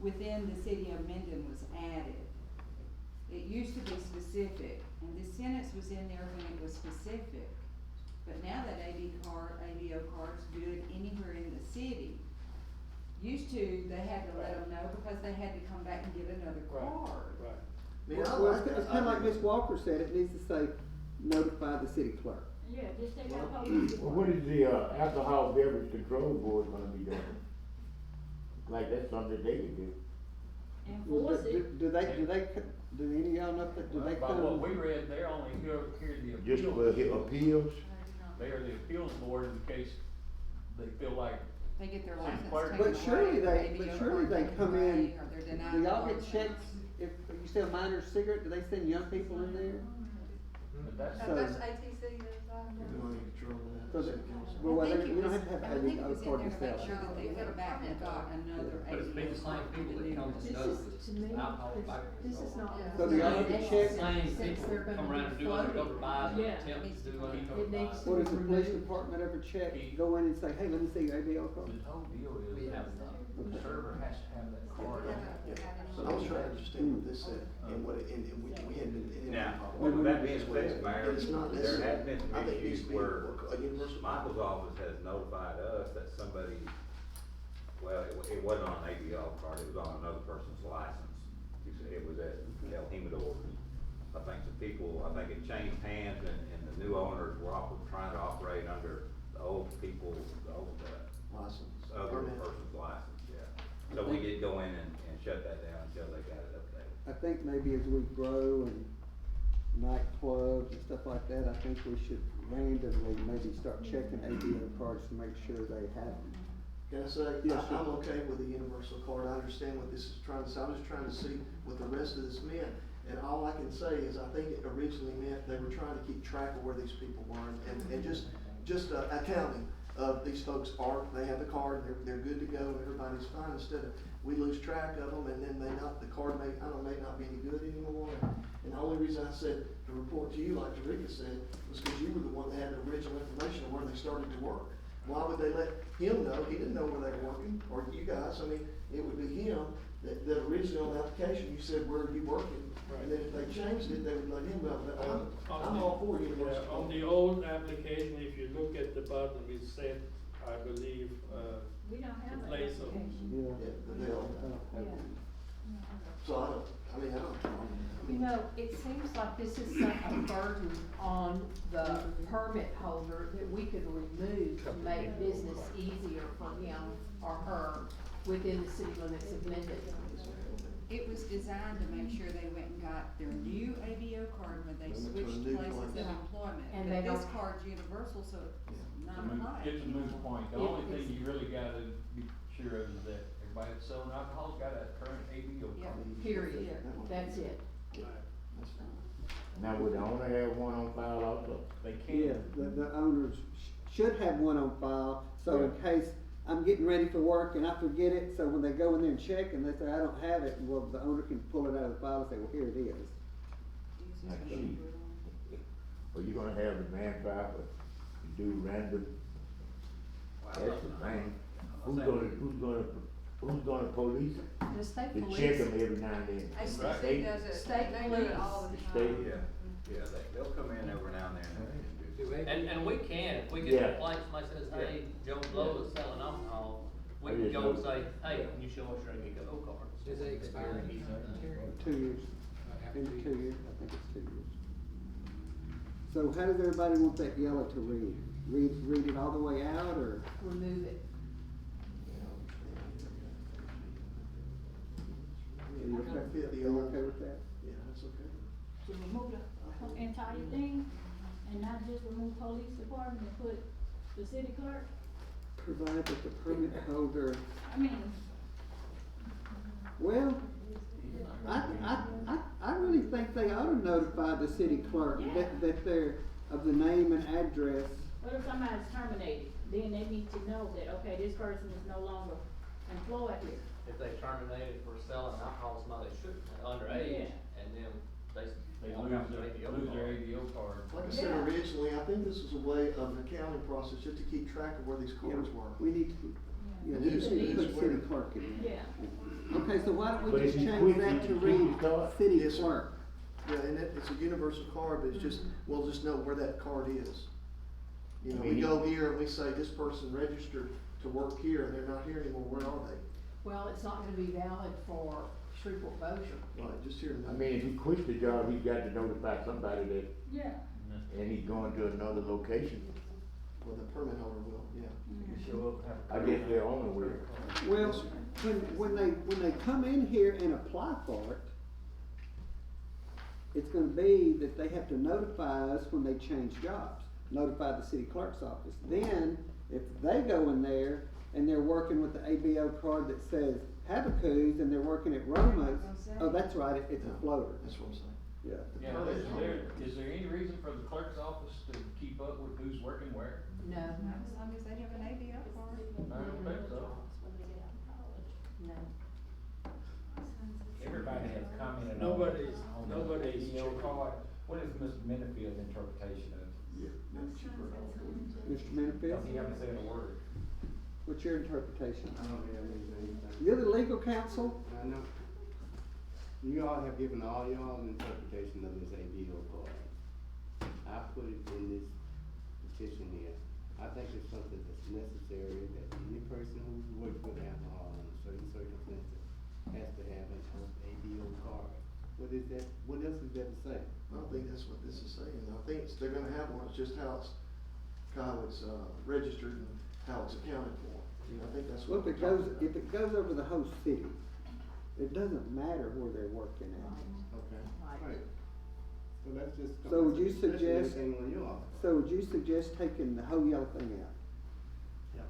within the city of Minden was added. It used to be specific, and this sentence was in there when it was specific. But now that ABO card's good anywhere in the city. Used to, they had to let them know because they had to come back and get another Right, card. right. I mean, I Well, like that. it's kinda like Ms. Walker said, it needs to say, notify the city clerk. Yeah, just take out police Well, what department. is the, alcohol beverage control board gonna be doing? Like, that's something they can do. Enforce it. Do any of y'all know that, do they By come? what we read, they're only here the Just appeals. for appeals? They are the appeals board in case they feel like, They get their City license clerk. taken away. But surely their they, ABO but surely card they taken come away, in, or they're denied do y'all the get license. checks, if you sell minor cigarette, do they send young people in there? but that's. So- You're doing any control of that, So city that- council. Well, I think we it don't was- have to have I think think it was in card there to make themselves. sure that they went back and got another But it's been the same people that come to This notice is, to me, alcohol this is not. So do y'all have to check? Same Since people they're gonna come around and be do undercover floating. buys, and Yeah. attempt to do undercover It needs buys. to What does the police removed. department ever check, go in and say, hey, let me see your ABL card? The whole deal is that the server has to have that card on it. So I was trying to understand what this said, and what, and we had been. Now, with that being said, Mayor, It's not there have necessary. been some I think it needs issues to be where a universal. Michael's office has notified us that somebody, well, it wasn't on an ABL card, it was on another person's license. He said it was at El Jimador. I think the people, I think it changed hands and the new owners were trying to operate under the old people, the old, License. other Permit. person's license, yeah. So we did go in and shut that down until they got it updated. I think maybe as we grow and nightclubs and stuff like that, I think we should randomly maybe start checking ABO cards to make sure they have them. Can I say, Yeah, sure. I'm okay with the universal card, I understand what this is trying to say, I'm just trying to see what the rest of this meant. And all I can say is, I think it originally meant they were trying to keep track of where these people were, and just accounting of these folks they have the card, they're good to go, everybody's fine, instead of, we lose track of them, and then the card may not be any good anymore. And the only reason I said to report to you, like Tarika said, was because you were the one that had the original information of where they started to work. Why would they let him know? He didn't know where they were working, or you guys, I mean, it would be him, that original application, you said, where are you working? And then if they changed it, they would let him know, but I'm all for universal Yeah, on card. the old application, if you look at the bottom, it said, I believe, We don't have an Place of- application. Yeah. Yeah, Yeah. so I don't. You know, it seems like this is such a burden on the permit holder that we could remove to make business easier for him or her within the city limits of Minden. It was designed to make sure they went and got their new ABO card when they Went to a switched new places of place. employment. And But they this don't- card's universal, so it's not applied. It's a moot point, the It only is. thing you really gotta be sure of is that everybody that's selling alcohol's got a current ABO Yeah. card. Period. That's it. That's fine. Now, would the owner have one on file also? They Yeah, can, the owners should have one on file, so in case I'm getting ready for work and I forget it, so when they go in there and check and they say, I don't have it, well, the owner can pull it out of the file and say, well, here it is. Like she, are you gonna have the manpower to do random? That's the thing. Who's gonna police it? The state To police. check them every now and then? ACC does it, State they do it all the State, time. Yeah, they'll come in every now and then and do it. And we can, if we Yeah. get complaints, somebody says, hey, Joe Blow is selling alcohol, we I can just go and know- say, hey, can you show us your ABO card? Does it expire? 2 years, in 2 years, I think it's 2 years. So how does everybody want that yellow to read? Read it all the way out, or? Remove it. Are you okay, Fit the are you old- okay with that? Yeah, that's okay. To remove the entire thing and not just remove police department and put the city clerk, Provide that the permit holder, I mean, well, I really think they ought to notify the city clerk Yeah. that they're of the name and address. what if somebody's terminated, then they need to know that, okay, this person is no longer employed here. If they terminated for selling alcohol to somebody that shouldn't, underage, and then they don't lose have their ABO lose their card. ABO card. Like I said Yeah. originally, I think this was a way of an accounting process, just to keep track of where these cards were. We need to, yeah, It we is- need it to is put city where- clerk in there. Yeah. Okay, so why don't we But just if you change quit, that you to can read keep the card. city Yes, sir. clerk? Yeah, and it's a universal card, but it's just, we'll just know where that card is. You know, I we mean, go here and we say, this person registered to work here, and they're not here anymore, where are they? Well, it's not gonna be valid for Shreveport Bossier. Right, just here. I mean, if he quits the job, he's got to notify somebody that, Yeah. and he's going to another location. Well, the permit holder will, yeah. Show up, have a I guess their owner will. Well, when they come in here and apply for it, it's gonna be that they have to notify us when they change jobs, notify the city clerk's office. Then, if they go in there and they're working with the ABO card that says Habakkuk's and they're working at Roma's, oh, that's right, it's a floater, That's what I'm saying. yeah. Yeah, is there any reason for the clerk's office to keep up with who's working where? No, Not as long as they have an ABO card. I don't think so. no. Everybody has commented on. Nobody's- on the nobody's ABO checking. card. What is Mr. Minifield's interpretation of it? Yeah, that's cheaper off. Mr. Minifield, Because he haven't said a word. what's your interpretation? I don't have anything. You're the legal counsel? I know. You all have given all y'all an interpretation of this ABO card. I put it in this petition here. I think it's something that's necessary, that any person who works with alcohol in certain circumstances has to have an ABO card. What is that, what else is there to say? I don't think that's what this is saying. I think they're gonna have one, it's just how it's registered and how it's accounted for. I think that's Well, what. if it goes, if it goes over the whole city, it doesn't matter where they're working at. Okay. Right. So that's just. So would you that's suggest, anything on your office. so would you suggest taking the whole yellow thing out? Yeah.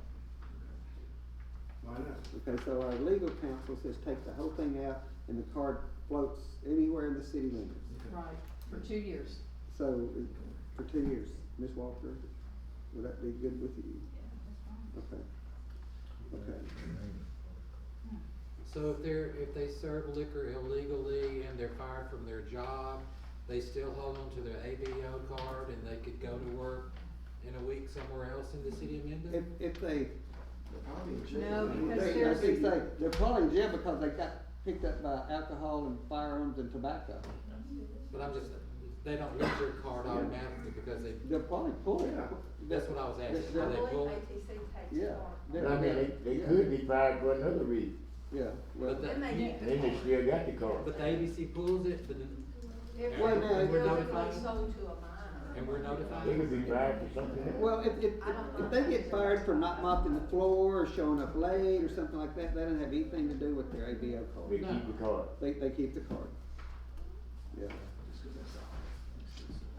Why not? Okay, so our legal counsel says take the whole thing out and the card floats anywhere in the city limits. Right, for 2 years. So, for 2 years, Ms. Walker, would that be good with you? Okay. Okay. So if they serve liquor illegally and they're fired from their job, they still hold on to their ABO card and they could go to work in a week somewhere else in the city of Minden? If they, They're probably in jail. No, because I there's- think they're probably in jail because they got picked up by alcohol and firearms and tobacco. But I'm just, they don't lose their card automatically because they, They'll probably pull it. that's what I was asking, They're- how they pull it? Yeah. But I mean, they could be fired for another reason, Yeah, well, But the- and then they still got the card. But the ABC pulls it, but then, Well, now, and we're if- notified, sold to a minor. and we're They notified. could be fired for something else. well, if they get fired for not mopping the floor or showing up late or something like that, that doesn't have anything to do with their ABO They card. keep the card. They keep the card. Yeah.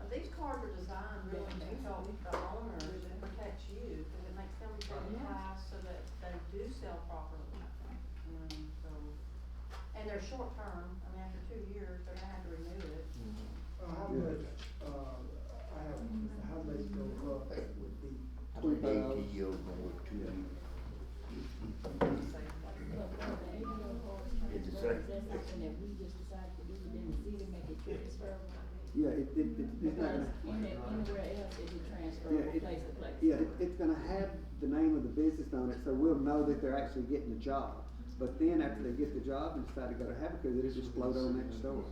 These cards are designed really to help the owners and protect you, cause it makes them advertise so that they do sell properly. So, and they're short term, I mean, after 2 years, they're gonna have to renew it. Yeah. How much, how much go up would be? I think ATO gonna work 2 weeks. It's a second. That's something that we just decided to do within the city, make it transferable. Yeah, it's not Because gonna, anywhere else, it would transfer Yeah, from place to place. yeah, it's gonna have the name of the business on it, so we'll know that they're actually getting the job. But then after they get the job and decide to go to Habakkuk, it'll just float on next door.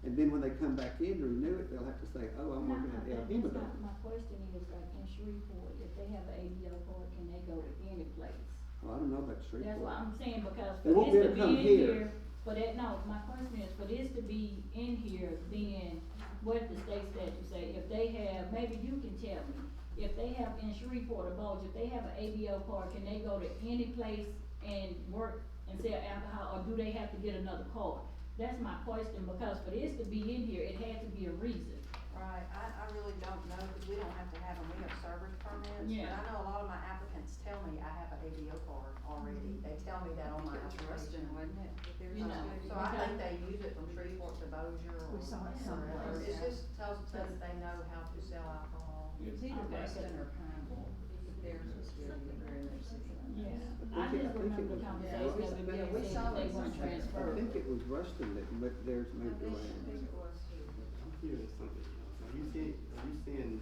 And then when they come back in to renew it, they'll have to say, oh, I'm working at El That's Jimador. not, my question is, like in Shreveport, if they have an ABO card, can they go to any place? Oh, I don't know about Shreveport. That's what I'm saying, because They for won't this be to able to be come in here. here, for that, no, my question is, for this to be in here, then what the state statute say, if they have, maybe you can tell me, if they have in Shreveport or Bulge, if they have an ABO card, can they go to any place and work and sell alcohol, or do they have to get another card? That's my question, because for this to be in here, it had to be a reason. Right, I really don't know, cause we don't have to have them, we have service permits. Yeah. But I know a lot of my applicants tell me I have an ABO card already, they tell me that on my It's Ruston, application. wasn't it? If there's You no- know, So I okay. think they use it from Shreveport to Bossier or. We saw it somewhere. wherever. It just tells that they know how to sell alcohol. It's either Weston or Pineville, but theirs was good, but they're in their city. Yeah, I I think just remember the it was- conversation of it Yeah, being we said saw that they it weren't somewhere. I transferred. think it was Ruston that, but theirs moved around. it was too. I'm curious something else. Are you saying,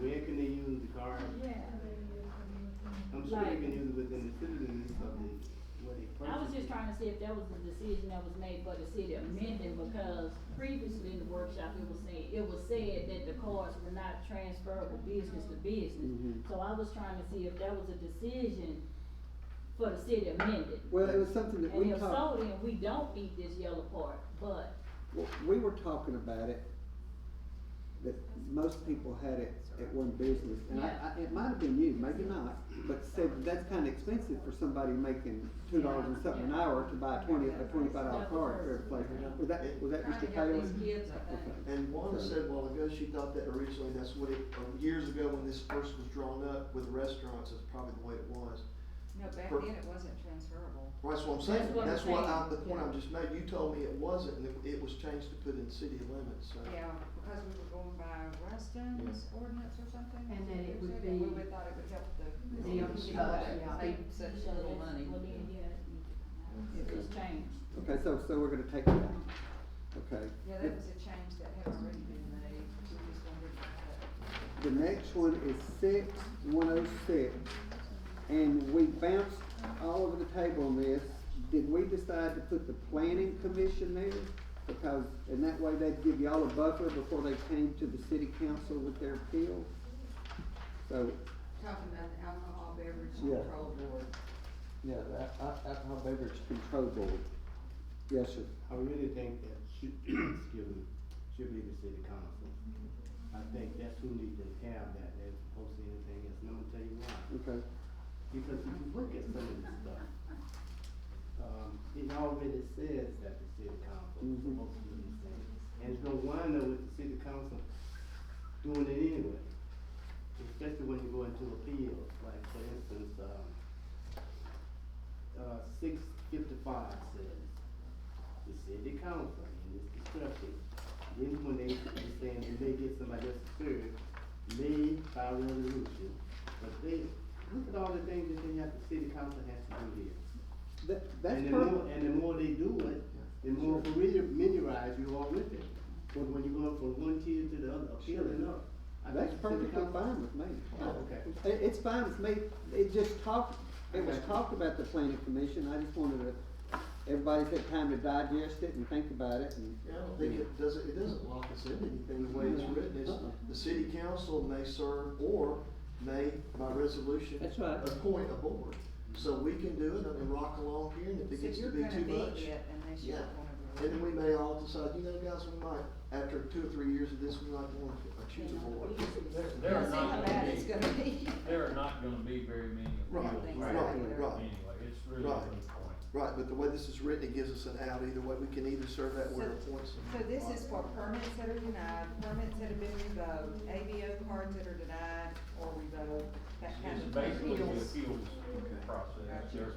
where can they use the card? Yeah. I'm sure they can use it within the city limits of the, where they purchase. I was just trying to see if that was the decision that was made by the city of Minden, because previously in the workshop, it was said that the cards were not transferable business to business. Mhm. So I was trying to see if that was a decision for the city of Minden. Well, it was something that And we if talked. so, then we don't need this yellow part, but, Well, we were talking about it, that most people had it at one business, and it might have been you, maybe not, but said that's kinda expensive for somebody making $2 and something an hour to buy a $25 card for every place. Was that Mr. Trying to Taylor? help these kids, I think. And Wanda said a while ago, she thought that originally that's what it, years ago when this first was drawn up with restaurants, it's probably the way it was. No, back Per- then it wasn't transferable. Well, that's what I'm saying, That's what I'm that's what saying. the point I'm just made, you told me it wasn't, and it was changed to put in city limits, so. Yeah, because we were going by Ruston, noise ordinance or something? And then it would Or be- we thought it would help the. Yeah. Save such So little that's- money. Well, then, yeah, it needs to come out. If it's changed. Okay, so we're gonna take it out. Okay. Yeah, that was a change that had already been made, we just wondered about that. The next one is 6106, and we bounced all over the table on this. Did we decide to put the planning commission there? Because, in that way, they'd give y'all a buffer before they came to the city council with their appeal? So, Talking about the alcohol beverage Yeah. control board. yeah, the alcohol beverage control board. Yes, sir. I really think that should, excuse me, should be the city council. I think that's who needs to have that as opposed to anything else, and I'm gonna tell you why. Okay. Because if you look at some of this stuff, it already says that the city council is Mhm. supposed to do these things. And it's gonna wind up with the city council doing it anyway. Especially when you go into appeals, like for instance, 655 says, the city council in this discussion, then when they saying they may get somebody else served, may by resolution, but they, look at all the things that they have, the city council has to do here. That's And the perfect. more, and the more they do it, the more familiarized you are with it. But when you go from one tier to the other, appealing up. I That's think the city perfectly council- fine with me. Oh, okay. It's fine with me. It just talked, it was Okay. talked about the planning commission. I just wanted to, everybody's had time to digest it and think about it and. Yeah, I don't think it doesn't lock us into anything the way it's written. It's, the city council may serve or may, by resolution, That's right. appoint a board. So we can do it and rock along here, and if it gets to be too much. So you're gonna be it, and they should Yeah. wanna. And then we may all decide, you know, guys, we might, after 2 or 3 years of this, we might want to choose a board. There are See how not bad gonna it's be, gonna be. there are not gonna be very many Right, appeals. right, right. Anyway, it's really a Right. good point. Right, but the way this is written, it gives us an out either way. We can either serve that way or appoint some. So this is for permits that are denied, permits that have been revoked, ABO cards that are denied or revoked, that kind It's of. basically the appeals. appeals process. Gotcha.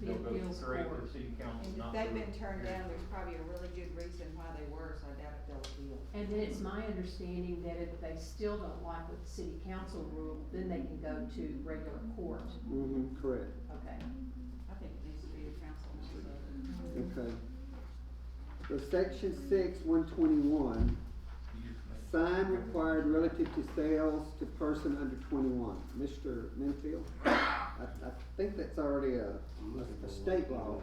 They'll go appeals straight to court. the city council, And if not they've through- been turned down, there's probably a really good reason why they were, so I doubt if they'll appeal. And then it's my understanding that if they still don't like what the city council ruled, then they can go to regular court. Mm-hmm, correct. Okay. I think it needs to be the council also. Okay. So section 6, 121, sign required relative to sales to person under 21. Mr. Minfield? I think that's already a state law.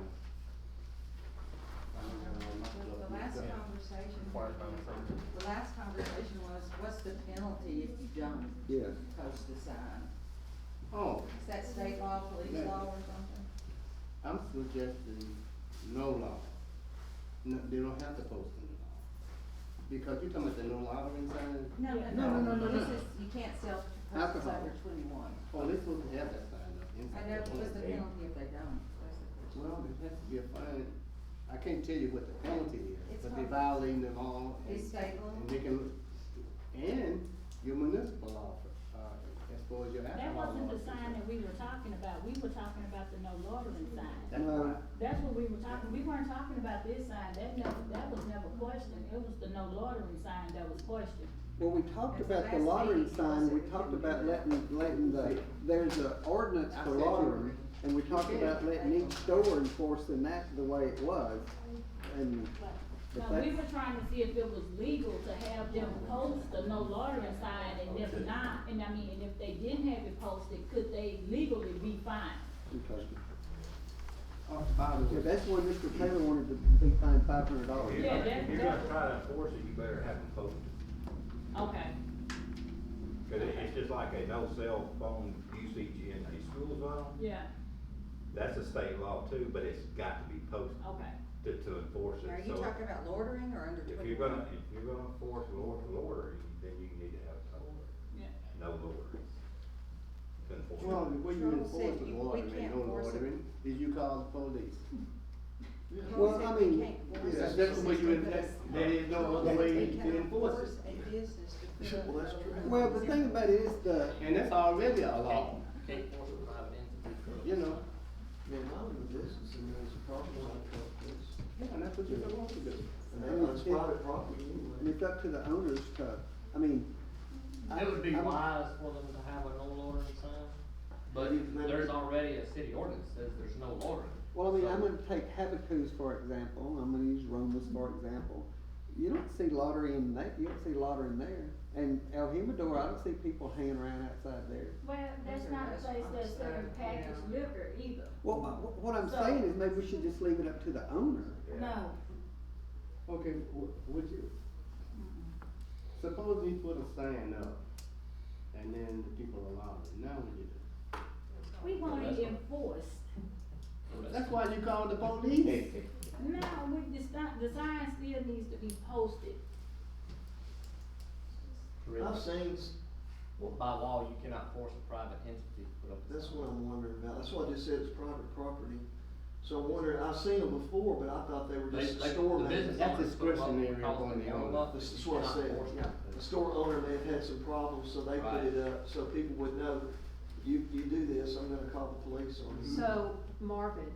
The last conversation, Required by the the last conversation was, what's the penalty if you don't Yes. post the sign? Oh, Is that state law, police Yeah. law or something? I'm suggesting no law. No, they don't have to post any law. Because you're talking about the no loitering sign? No, this is, you can't sell to persons Alcohol. under 21. Oh, they're supposed to have that sign up inside. I know, what's the penalty if they don't? That's the question. Well, there has to be a fine. I can't tell you what the penalty is, It's but they're hard. violating them all. and- It's state law? And they can, and your municipal law, as far as your That alcohol law. wasn't the is sign concerned. that we were talking about. We were talking about the no loitering sign. That's No. right. That's what we were talking, we weren't talking about this sign. That was never questioned. It was the no loitering sign that was questioned. Well, we talked That's about the the last lottery meeting, sign, we was it? talked about letting the, there's an ordinance I for said you lottery, were- and we talked you about can. letting each store enforcing that the way it was, and. but No, we that- were trying to see if it was legal to have them post the no loitering sign, and if not, and I mean, and if they didn't have it posted, could they legally be fined? Okay. By the Yeah, way, that's when Mr. Taylor wanted to be fined $500. Yeah, that- If you're that- gonna try to enforce it, you better have them posted. Okay, Cause it's just like a no cell phone usage in a school zone. yeah, That's a state law too, but it's got to be posted okay. to enforce it. Are you So talking about loitering or under 21? if you're gonna enforce loitering, then you need to have Yeah. no loitering. To enforce it. well, the way you Charles enforce said the we loitering, can't no force it. loitering, is you call the police. Well, I mean, That's the way you, there is no other way to enforce it. A business to put Well, that's up- true. Well, the thing about it is And that's already a law, Can't force a private entity. you know, Yeah, I'm in the business and there's a problem like this. yeah, and that's what you're supposed to do. And that's private property and anyway. it's up to the owners to, I mean, It would be I'm- wise for them to have a no loitering sign, but there's already a city ordinance that says there's no loitering. Well, I mean, I'm So- gonna take Habakkuk's for example, I'm gonna use Roma's for example. You don't see lottery in that, you don't see loitering there. And El Jimador, I don't see people hanging around outside there. Well, that's not a place that's serving packaged liquor either. Well, what I'm So- saying is maybe we should just leave it up to the owner. No. Okay, would you, suppose you put a sign up, and then the people allow it, now what you do? We want it enforced. That's why you call the police. No, the sign still needs to be posted. I've seen, Well, by law, you cannot force a private entity to put up a that's sign. what I'm wondering about, that's why I just said it's private property. So I'm wondering, I've seen them before, but I thought they were just They- store the business managers. That's owners put 'em up discretionary because upon they the own 'em owner. up. This is You what I cannot said, force them yeah. to. The store owner may have had some problems, so they put Right. it up, so people would know, you do this, I'm gonna call the police on you. So, Marvin,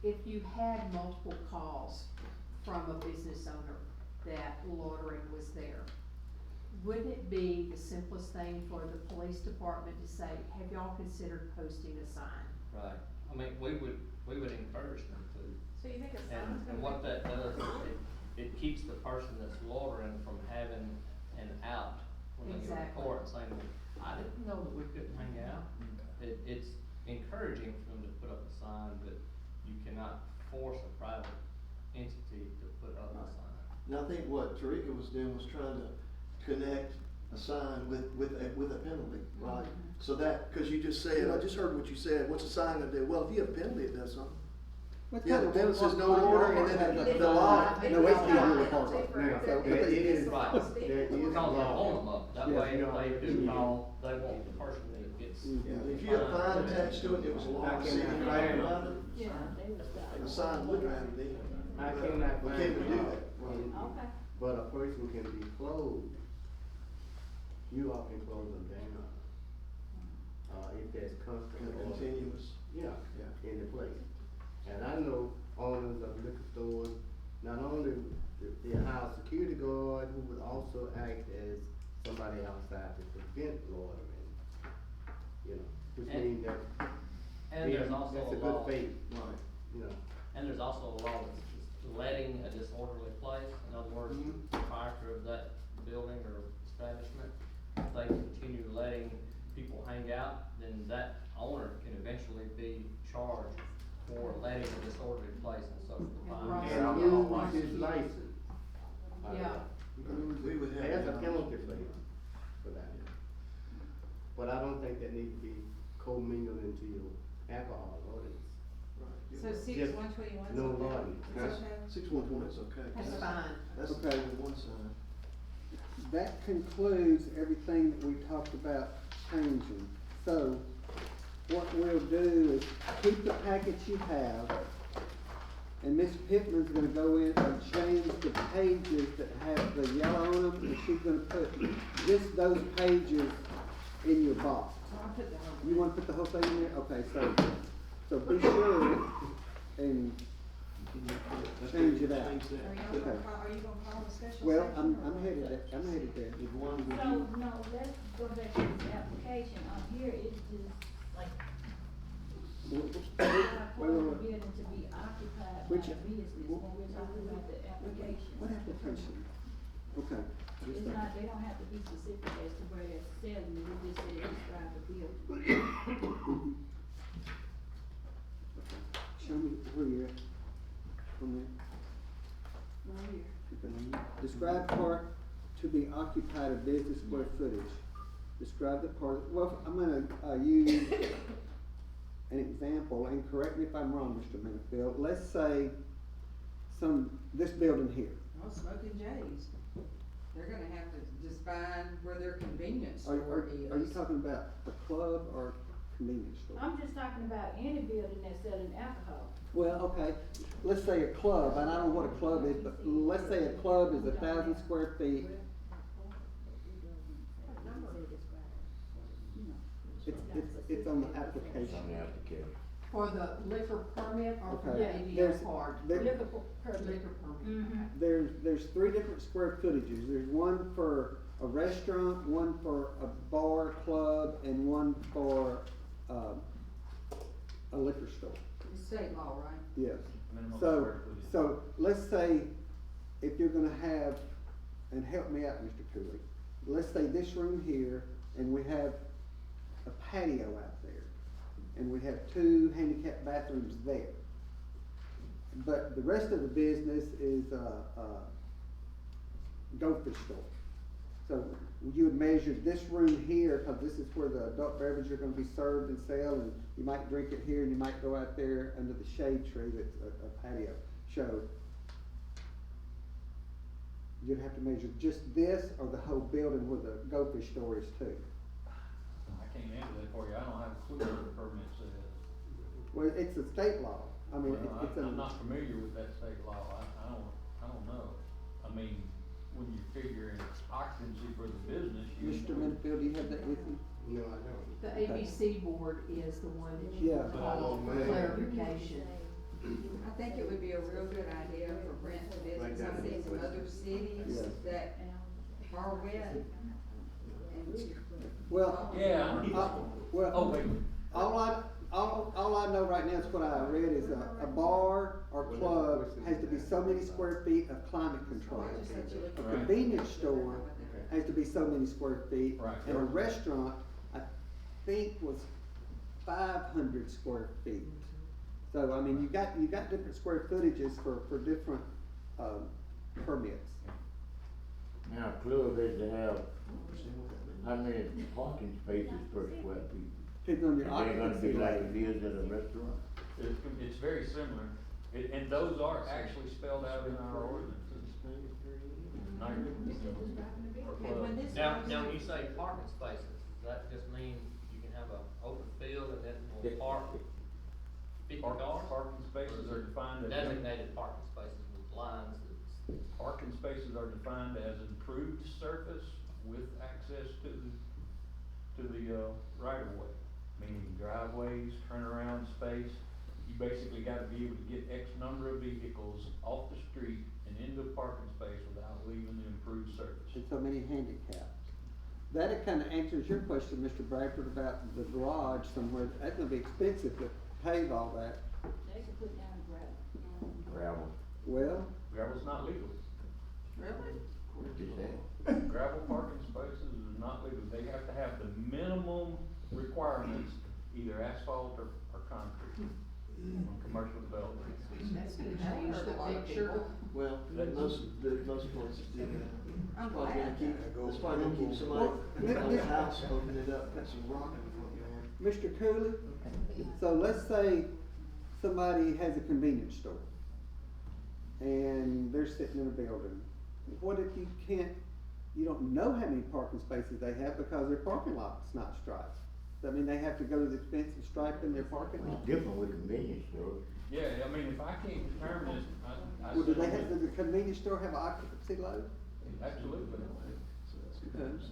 if you had multiple calls from a business owner that loitering was there, wouldn't it be the simplest thing for the police department to say, have y'all considered posting a sign? Right, I mean, we would encourage them to. So you think a sign's And gonna what be- that does, it keeps the person that's loitering from having an out when they get in Exactly. court and saying, well, I didn't know that we couldn't hang out. It's encouraging for them to put up a sign, but you cannot force a private entity to put up a sign. And I think what Tarika was doing was trying to connect a sign with a penalty, right? So that, cause you just said, I just heard what you said, what's a sign gonna do? Well, if you have a penalty, it does something. What Yeah, kind the of penalty says no what- order, and then the law. No, it's the Yeah. other part. Now, There there is, Right. there is Because they law. own them up, that Yeah. way if they do call, they want the person that gets. Yeah, if you had a fine attached to it, it was a law, I city cannot right find- around it, Yeah, they would stop. the sign would rather be. I cannot We find can't the do law. that. Right. Okay. But a person can be closed, you all can close them down. If there's constant order. Continuous. Yeah, Yeah. in the place. And I know owners of liquor stores, not only the house security guard, who would also act as somebody outside to prevent loitering. You know, which And- means that. And there's also That's a a good law, faith, Right. you know. and there's also a law that's just letting a disorderly place, in other words, the proprietor of that building or establishment, if they continue letting people hang out, then that owner can eventually be charged for letting a disorderly place and so the fine. Right. And Yeah. lose his license. Yeah. We would have. There's a that. penalty for that. But I don't think that needs to be commingled into your alcohol ordinance. Right. So six Just one twenty-one. no ordinance. That's okay. 611 is okay. That's fine. That's Okay. okay with one sign. That concludes everything that we talked about changing. So, what we'll do is keep the package you have, and Ms. Pittman's gonna go in and change the pages that have the yellow on them, and she's gonna put just those pages in your box. I'll put the whole. You wanna put the whole thing in there? Okay, so be sure and change it out. Change Are that. you Okay. gonna call, are you gonna call a special Well, session I'm or what? headed there, I'm headed there. If one would So, you, no, let's go back to this application, on here, it's just like, Wait, for the wait. building to be occupied by Which- business, when we're talking about the application. What application? Okay. It's not, they don't have to be specific as to where they're selling, we just say describe the building. Show me where you're at. On there. Right here. Okay, on there. Describe part to be occupied of business square footage. Describe the part, well, I'm gonna, use an example, and correct me if I'm wrong, Mr. Minifield. Let's say this building here. Oh, Smoking Jay's. They're gonna have to just find where their convenience Are store is. you talking about a club or convenience store? I'm just talking about any building that's selling alcohol. Well, okay, let's say a club, and I don't know what a club is, but let's say a club is 1,000 square feet. It's on the It's application. on the application. For the liquor permit or for Okay. the ABO There's- card? there- Liquor permit. Liquor permit. Mm-hmm. There's three different square footages. There's one for a restaurant, one for a bar, club, and one for, a liquor store. It's state law, right? Yes. Minimum So, square footage. so let's say if you're gonna have, and help me out, Mr. Cooley, let's say this room here, and we have a patio out there, and we have 2 handicap bathrooms there. But the rest of the business is goldfish store. So you would measure this room here, cause this is where the adult beverages are gonna be served and sell, and you might drink it here, and you might go out there under the shade tree that's a patio show. You'd have to measure just this or the whole building where the goldfish store is too. I can't answer that for you, I don't have a clue what the permit says. Well, it's a state law. I mean, Well, it's a. I'm not familiar with that state law, I don't know. I mean, when you're figuring occupancy for the business, you. Mr. Minfield, do you have that with you? No, I don't. The ABC board is the one that you Yeah. call for clarification. I think it would be a real good idea for Brent to visit some of these other cities Yes. that are wet. And Well. Yeah. Well. Oh, wait. All I know right now is what I read is a bar or club has to be so many square feet of climate control. A Right. convenience store has to be so many square feet. Right. And a restaurant, I think was 500 square feet. So, I mean, you got different square footages for different, permits. Now, club is to have how many parking spaces per square feet? Depends on your Is it gonna occupancy be like rate. it is at a restaurant? It's very similar, and those are actually spelled out in our ordinances. Okay, when this Now, goes- now when you say parking spaces, does that just mean you can have an open field and then we'll park 50 cars? Parking spaces are defined as. Designated parking spaces with lines that's. Parking spaces are defined as improved surface with access to the right of way, meaning driveways, turnaround space. You basically gotta be able to get X number of vehicles off the street and into a parking space without leaving the improved surface. And so many handicaps. That kinda answers your question, Mr. Bradford, about the garage somewhere. That's gonna be expensive to pave all that. They can put down gravel. Gravel. Well, Gravel's not legal. Really? What'd you say? Gravel parking spaces is not legal. They have to have the minimum requirements, either asphalt or concrete on commercial development. That's good, change the picture. Well, most places do that. I'm It's probably gonna glad. it's probably gonna keep somebody from the house, open it up, put some rock in the front yard. Mr. Cooley, so let's say somebody has a convenience store and they're sitting in a building. What if you don't know how many parking spaces they have because their parking lot's not striped? Does that mean they have to go to the expense of striping their parking lot? It's different with convenience stores. Yeah, I mean, if I can't determine it, I. Well, does the convenience store have an occupancy load? Absolutely.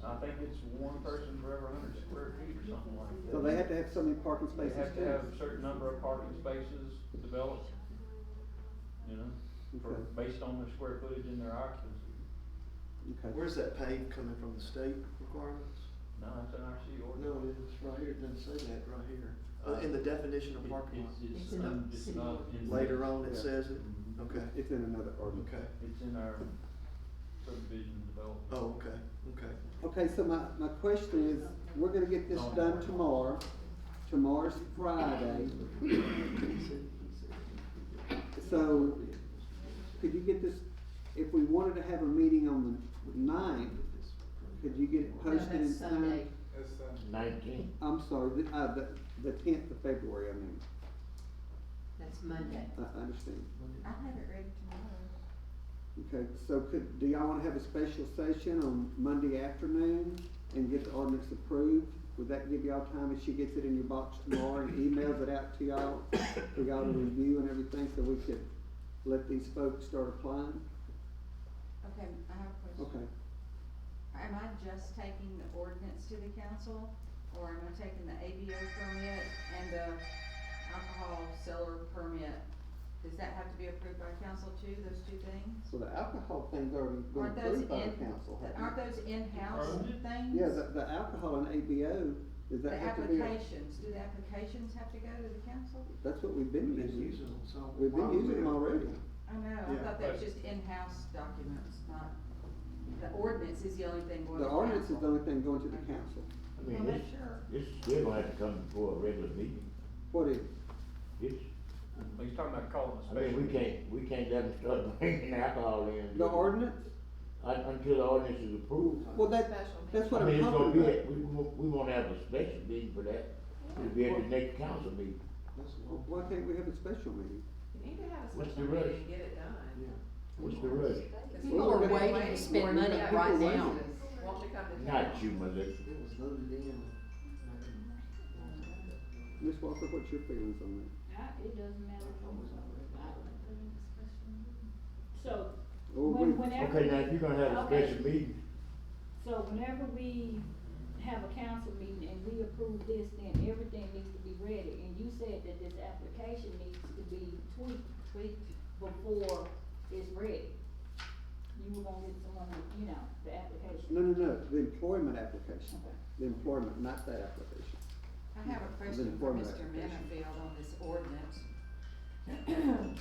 I think it's one person for every 100 square feet or something like that. So they have to have so many parking They spaces have to too? have a certain number of parking spaces developed, you know, Okay. based on their square footage and their occupancy. Okay. Where's that pave coming from, the state requirements? No, that's an RC No, ordinance. it's right here, it doesn't say that right here. In the definition of parking lot. It's in the it's city not in. Later on, it Yeah. says it, Mhm. okay, It's in another ordinance. okay, It's in our subdivision development. oh, okay, okay. Okay, so my question is, we're gonna get this done tomorrow. Tomorrow's Friday. So, could you get this, if we wanted to have a meeting on the 9th, could you get it No, posted in that's time? Sunday. 19. I'm sorry, the 10th of February, I mean, That's Monday. I understand. I have it ready tomorrow. Okay, so do y'all wanna have a special session on Monday afternoon and get the ordinance approved? Would that give y'all time if she gets it in your box tomorrow and emails it out to y'all, for y'all to review and everything, so we could let these folks start applying? Okay, I have a question. Okay, Am I just taking the ordinance to the council, or am I taking the ABO permit and the alcohol seller permit Does that have to be approved by council too, those two things? So the alcohol thing's already been Aren't those approved by the in, council, hasn't aren't it? those in-house things? Yeah, the alcohol and ABO, does The that have to be? applications, do the applications have to go to the council? That's what we've been Been using. using them, so. We've been using them already. I know, I Yeah, thought that was but- just in-house documents, not, the ordinance is the only thing going to The council. ordinance is the only thing going to the council. I mean, Well, this, make sure. this is still gonna have to come before a regular meeting. What is? This, He's talking about calling a I special. mean, we can't let them start bringing alcohol in. The ordinance? Until the ordinance is approved. Well, that's what I I'm mean, it's gonna talking be, about. we won't have a special meeting for that. It'll be at the next council meeting. Why can't we have a special meeting? You need to have a What's special the rush? meeting and get it done. What's the rush? People are waiting to spend money right now. Want to come to town. Not you, Melissa. It was voted in. Ms. Walker, what's your feelings on that? It doesn't matter. So, Or whenever. Okay, now if you're gonna have a Okay. special meeting, So whenever we have a council meeting and we approve this, then everything needs to be ready. And you said that this application needs to be tweaked before it's ready. You were gonna get someone, the application. No, the employment application. The employment, not that application. I have a The question for employment Mr. application. Minifield on this ordinance.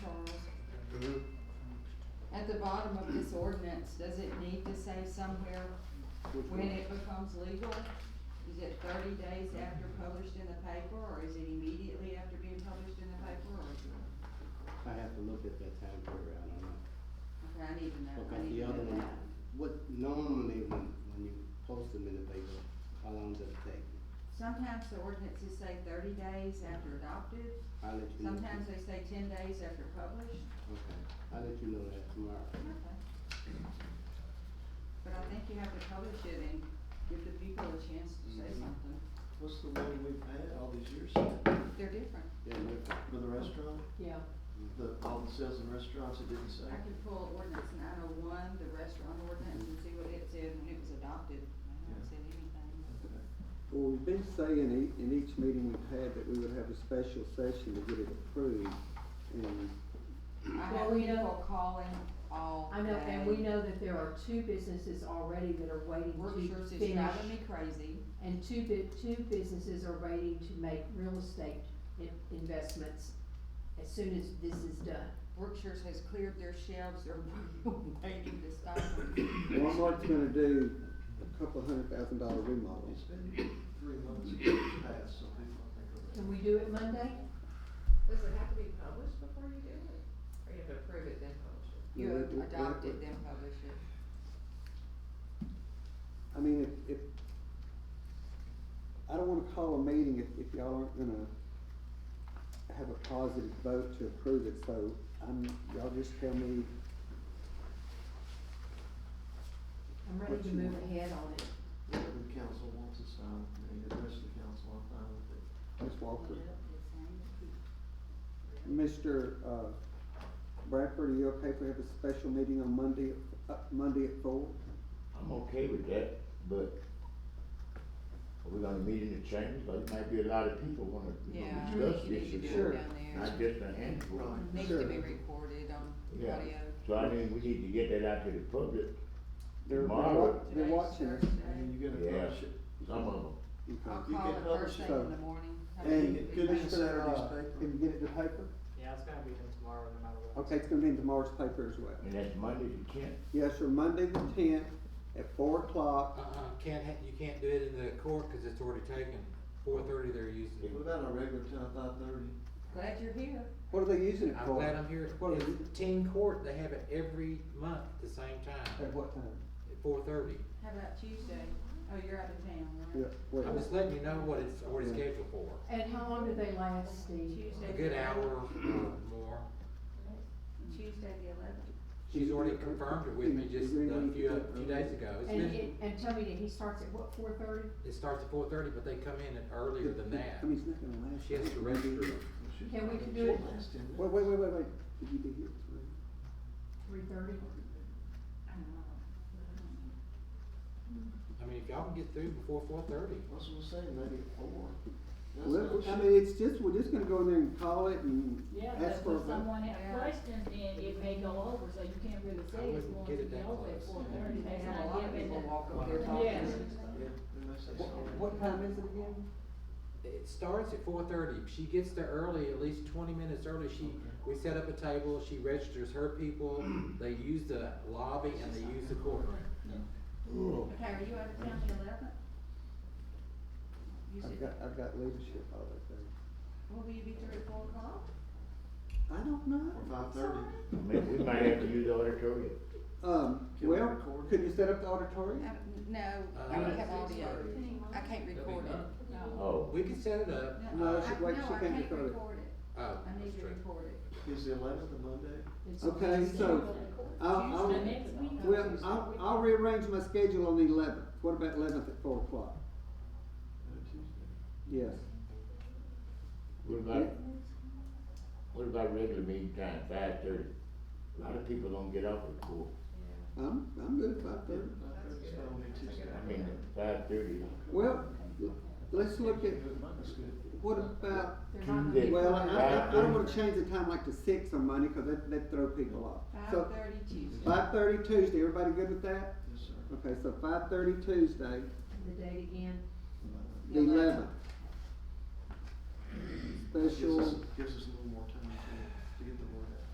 Charles, at the bottom of this ordinance, does it need to say somewhere Which when one? it becomes legal? Is it 30 days after published in the paper, or is it immediately after being published in the paper, or is it? I have to look at that time period, I don't know. Okay, I need to know, I Because need the to other know one, that. what normally when you post them in the paper, how long does it take? Sometimes the ordinances say 30 days after adopted, I'll let you know. sometimes they say 10 days after published. Okay, I'll let you know that tomorrow. Okay. But I think you have to publish it and give the people a chance to say something. What's the one we've had all these years? They're different. Yeah, look, For the restaurant, Yeah. all the sales in restaurants, it didn't say. I can pull ordinance 901, the restaurant ordinance, and see what it said when it was adopted. I haven't said anything. Well, we've been saying in each meeting we've had that we would have a special session to get it approved. And I Well, have we know- people calling all I know, and we day. know that there are two businesses already that are waiting to Workshops is finish. driving me crazy. And two businesses are waiting to make real estate investments as soon as this is done. Workshops has cleared their shelves, they're waiting to start them. Walmart's gonna do a couple $100,000 remodel. It's been 3 months past, so people I think are. Can we do it Monday? Does it have to be published before you do it? Or you have to approve it then publish it? You Yeah, we- adopt it, then publish it. I mean, if, I don't wanna call a meeting if y'all aren't gonna have a positive vote to approve it, so y'all just tell me. I'm ready to move ahead on it. Whatever the council wants is fine with me, the rest of the council, I'm fine with it. Ms. Walker. Mr. Bradford, are you okay if we have a special meeting on Monday at 4? I'm okay with that, but are we gonna meet in the chambers? But there might be a lot of people wanna Yeah, discuss you this need to do issue. it down there. Not just a handful. Right. Needs Sure. to be recorded on Yeah. audio. So I mean, we need to get that out to the public They're tomorrow. watching us. And you gotta Yeah. publish it. Some of them. I'll Okay. You call can it publish first it. thing in the morning. Have And it Good be news, posted. Saturday's paper. Can you get it to paper? Yeah, it's gonna be in tomorrow, no matter what. Okay, it's gonna be in tomorrow's paper as well. And that's Monday the 10th. Yes, sir, Monday the 10th at 4 o'clock. You can't do it in the court, cause it's already taken. 4:30 they're using it. What about our regular time, 5:30? Glad you're here. What are they using it I'm for? glad I'm here. What is It's teen court, they have it every month at the same time, At what time? at 4:30. How about Tuesday? Oh, you're out of town, right? Yeah, wait. I'm just letting you know what it's scheduled for. And how long do they last, Steve? Tuesday. A good hour or more. Tuesday the 11th. She's already confirmed it with me just a few days ago. It's been, And tell me that he starts at what, 4:30? it starts at 4:30, but they come in earlier than that. I mean, it's not gonna last. She has to register. Can we do it Last 10 minutes. Wait. Did you be here? 3:30? I mean, if y'all can get through before 4:30. That's what I'm saying, maybe at 4. Well, I mean, it's just, we're just gonna go in there and call it and Yeah, ask but for. if someone has questions, then it may go over, so you can't really say it's wouldn't going get to it be that over at close. 4:30, They that's have a not lot of giving people the. walk up there Yeah. talking. Unless they start. What time is it again? It starts at 4:30. She gets there early, at least 20 minutes early. We set up a table, she registers her people, they use the lobby and they use the courtroom. Okay, are you out of town the 11th? You said, I've got leadership all that day. well, will you be through at 4 o'clock? I don't know. Or 5:30. We might have to use the auditorium. Can we Well, record? could you set up the auditorium? No, I don't have audio. I can't record it. No. Oh. We can set it up. No, she- wait, she I can't can't record it. record it. Oh, I that's need to true. record it. Is the 11th a Monday? Okay, so, I'll, The next week. well, I'll rearrange my schedule on the 11th. What about 11th at 4 o'clock? Tuesday. Yes. What about regular meeting time, 5:30? A lot of people don't get off at 4. I'm good at 5:30. 5:30 is fine on Tuesday. I mean, 5:30. Well, let's look at, That's good. what about, They're not gonna be. Tuesday. well, I don't wanna change the time like to 6 on Monday, cause that throw people off. So, 5:30 Tuesday. 5:30 Tuesday, everybody good with that? Yes, sir. Okay, so 5:30 Tuesday, The date again? the 11th. Gives Special, us a little more time to get the word out.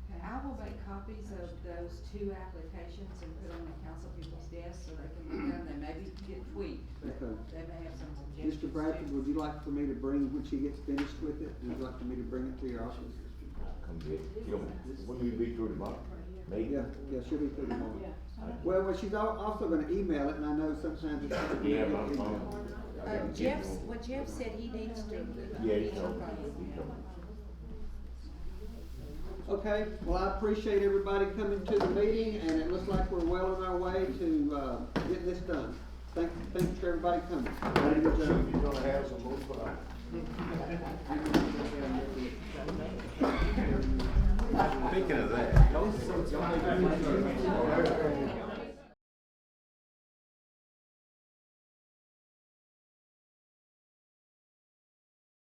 Okay, I will make copies of those 2 applications and put them on council people's desks so they can look at them. They may get tweaked, but Okay. they may have some suggestions. Mr. Bradford, too. would you like for me to bring, when she gets finished with it, would you like for me to bring it to your office? Come get it. You don't, when will you be through tomorrow? Maybe? Yeah, she'll be through tomorrow. Yeah. Well, she's also gonna email it, and I know sometimes it's. Yeah, my phone. Jeff said he needs to. Yeah, he told me. He told me. Okay, well, I appreciate everybody coming to the meeting, and it looks like we're well on our way to, getting this done. Thanks for everybody coming. You're gonna have some more fun. Speaking of that.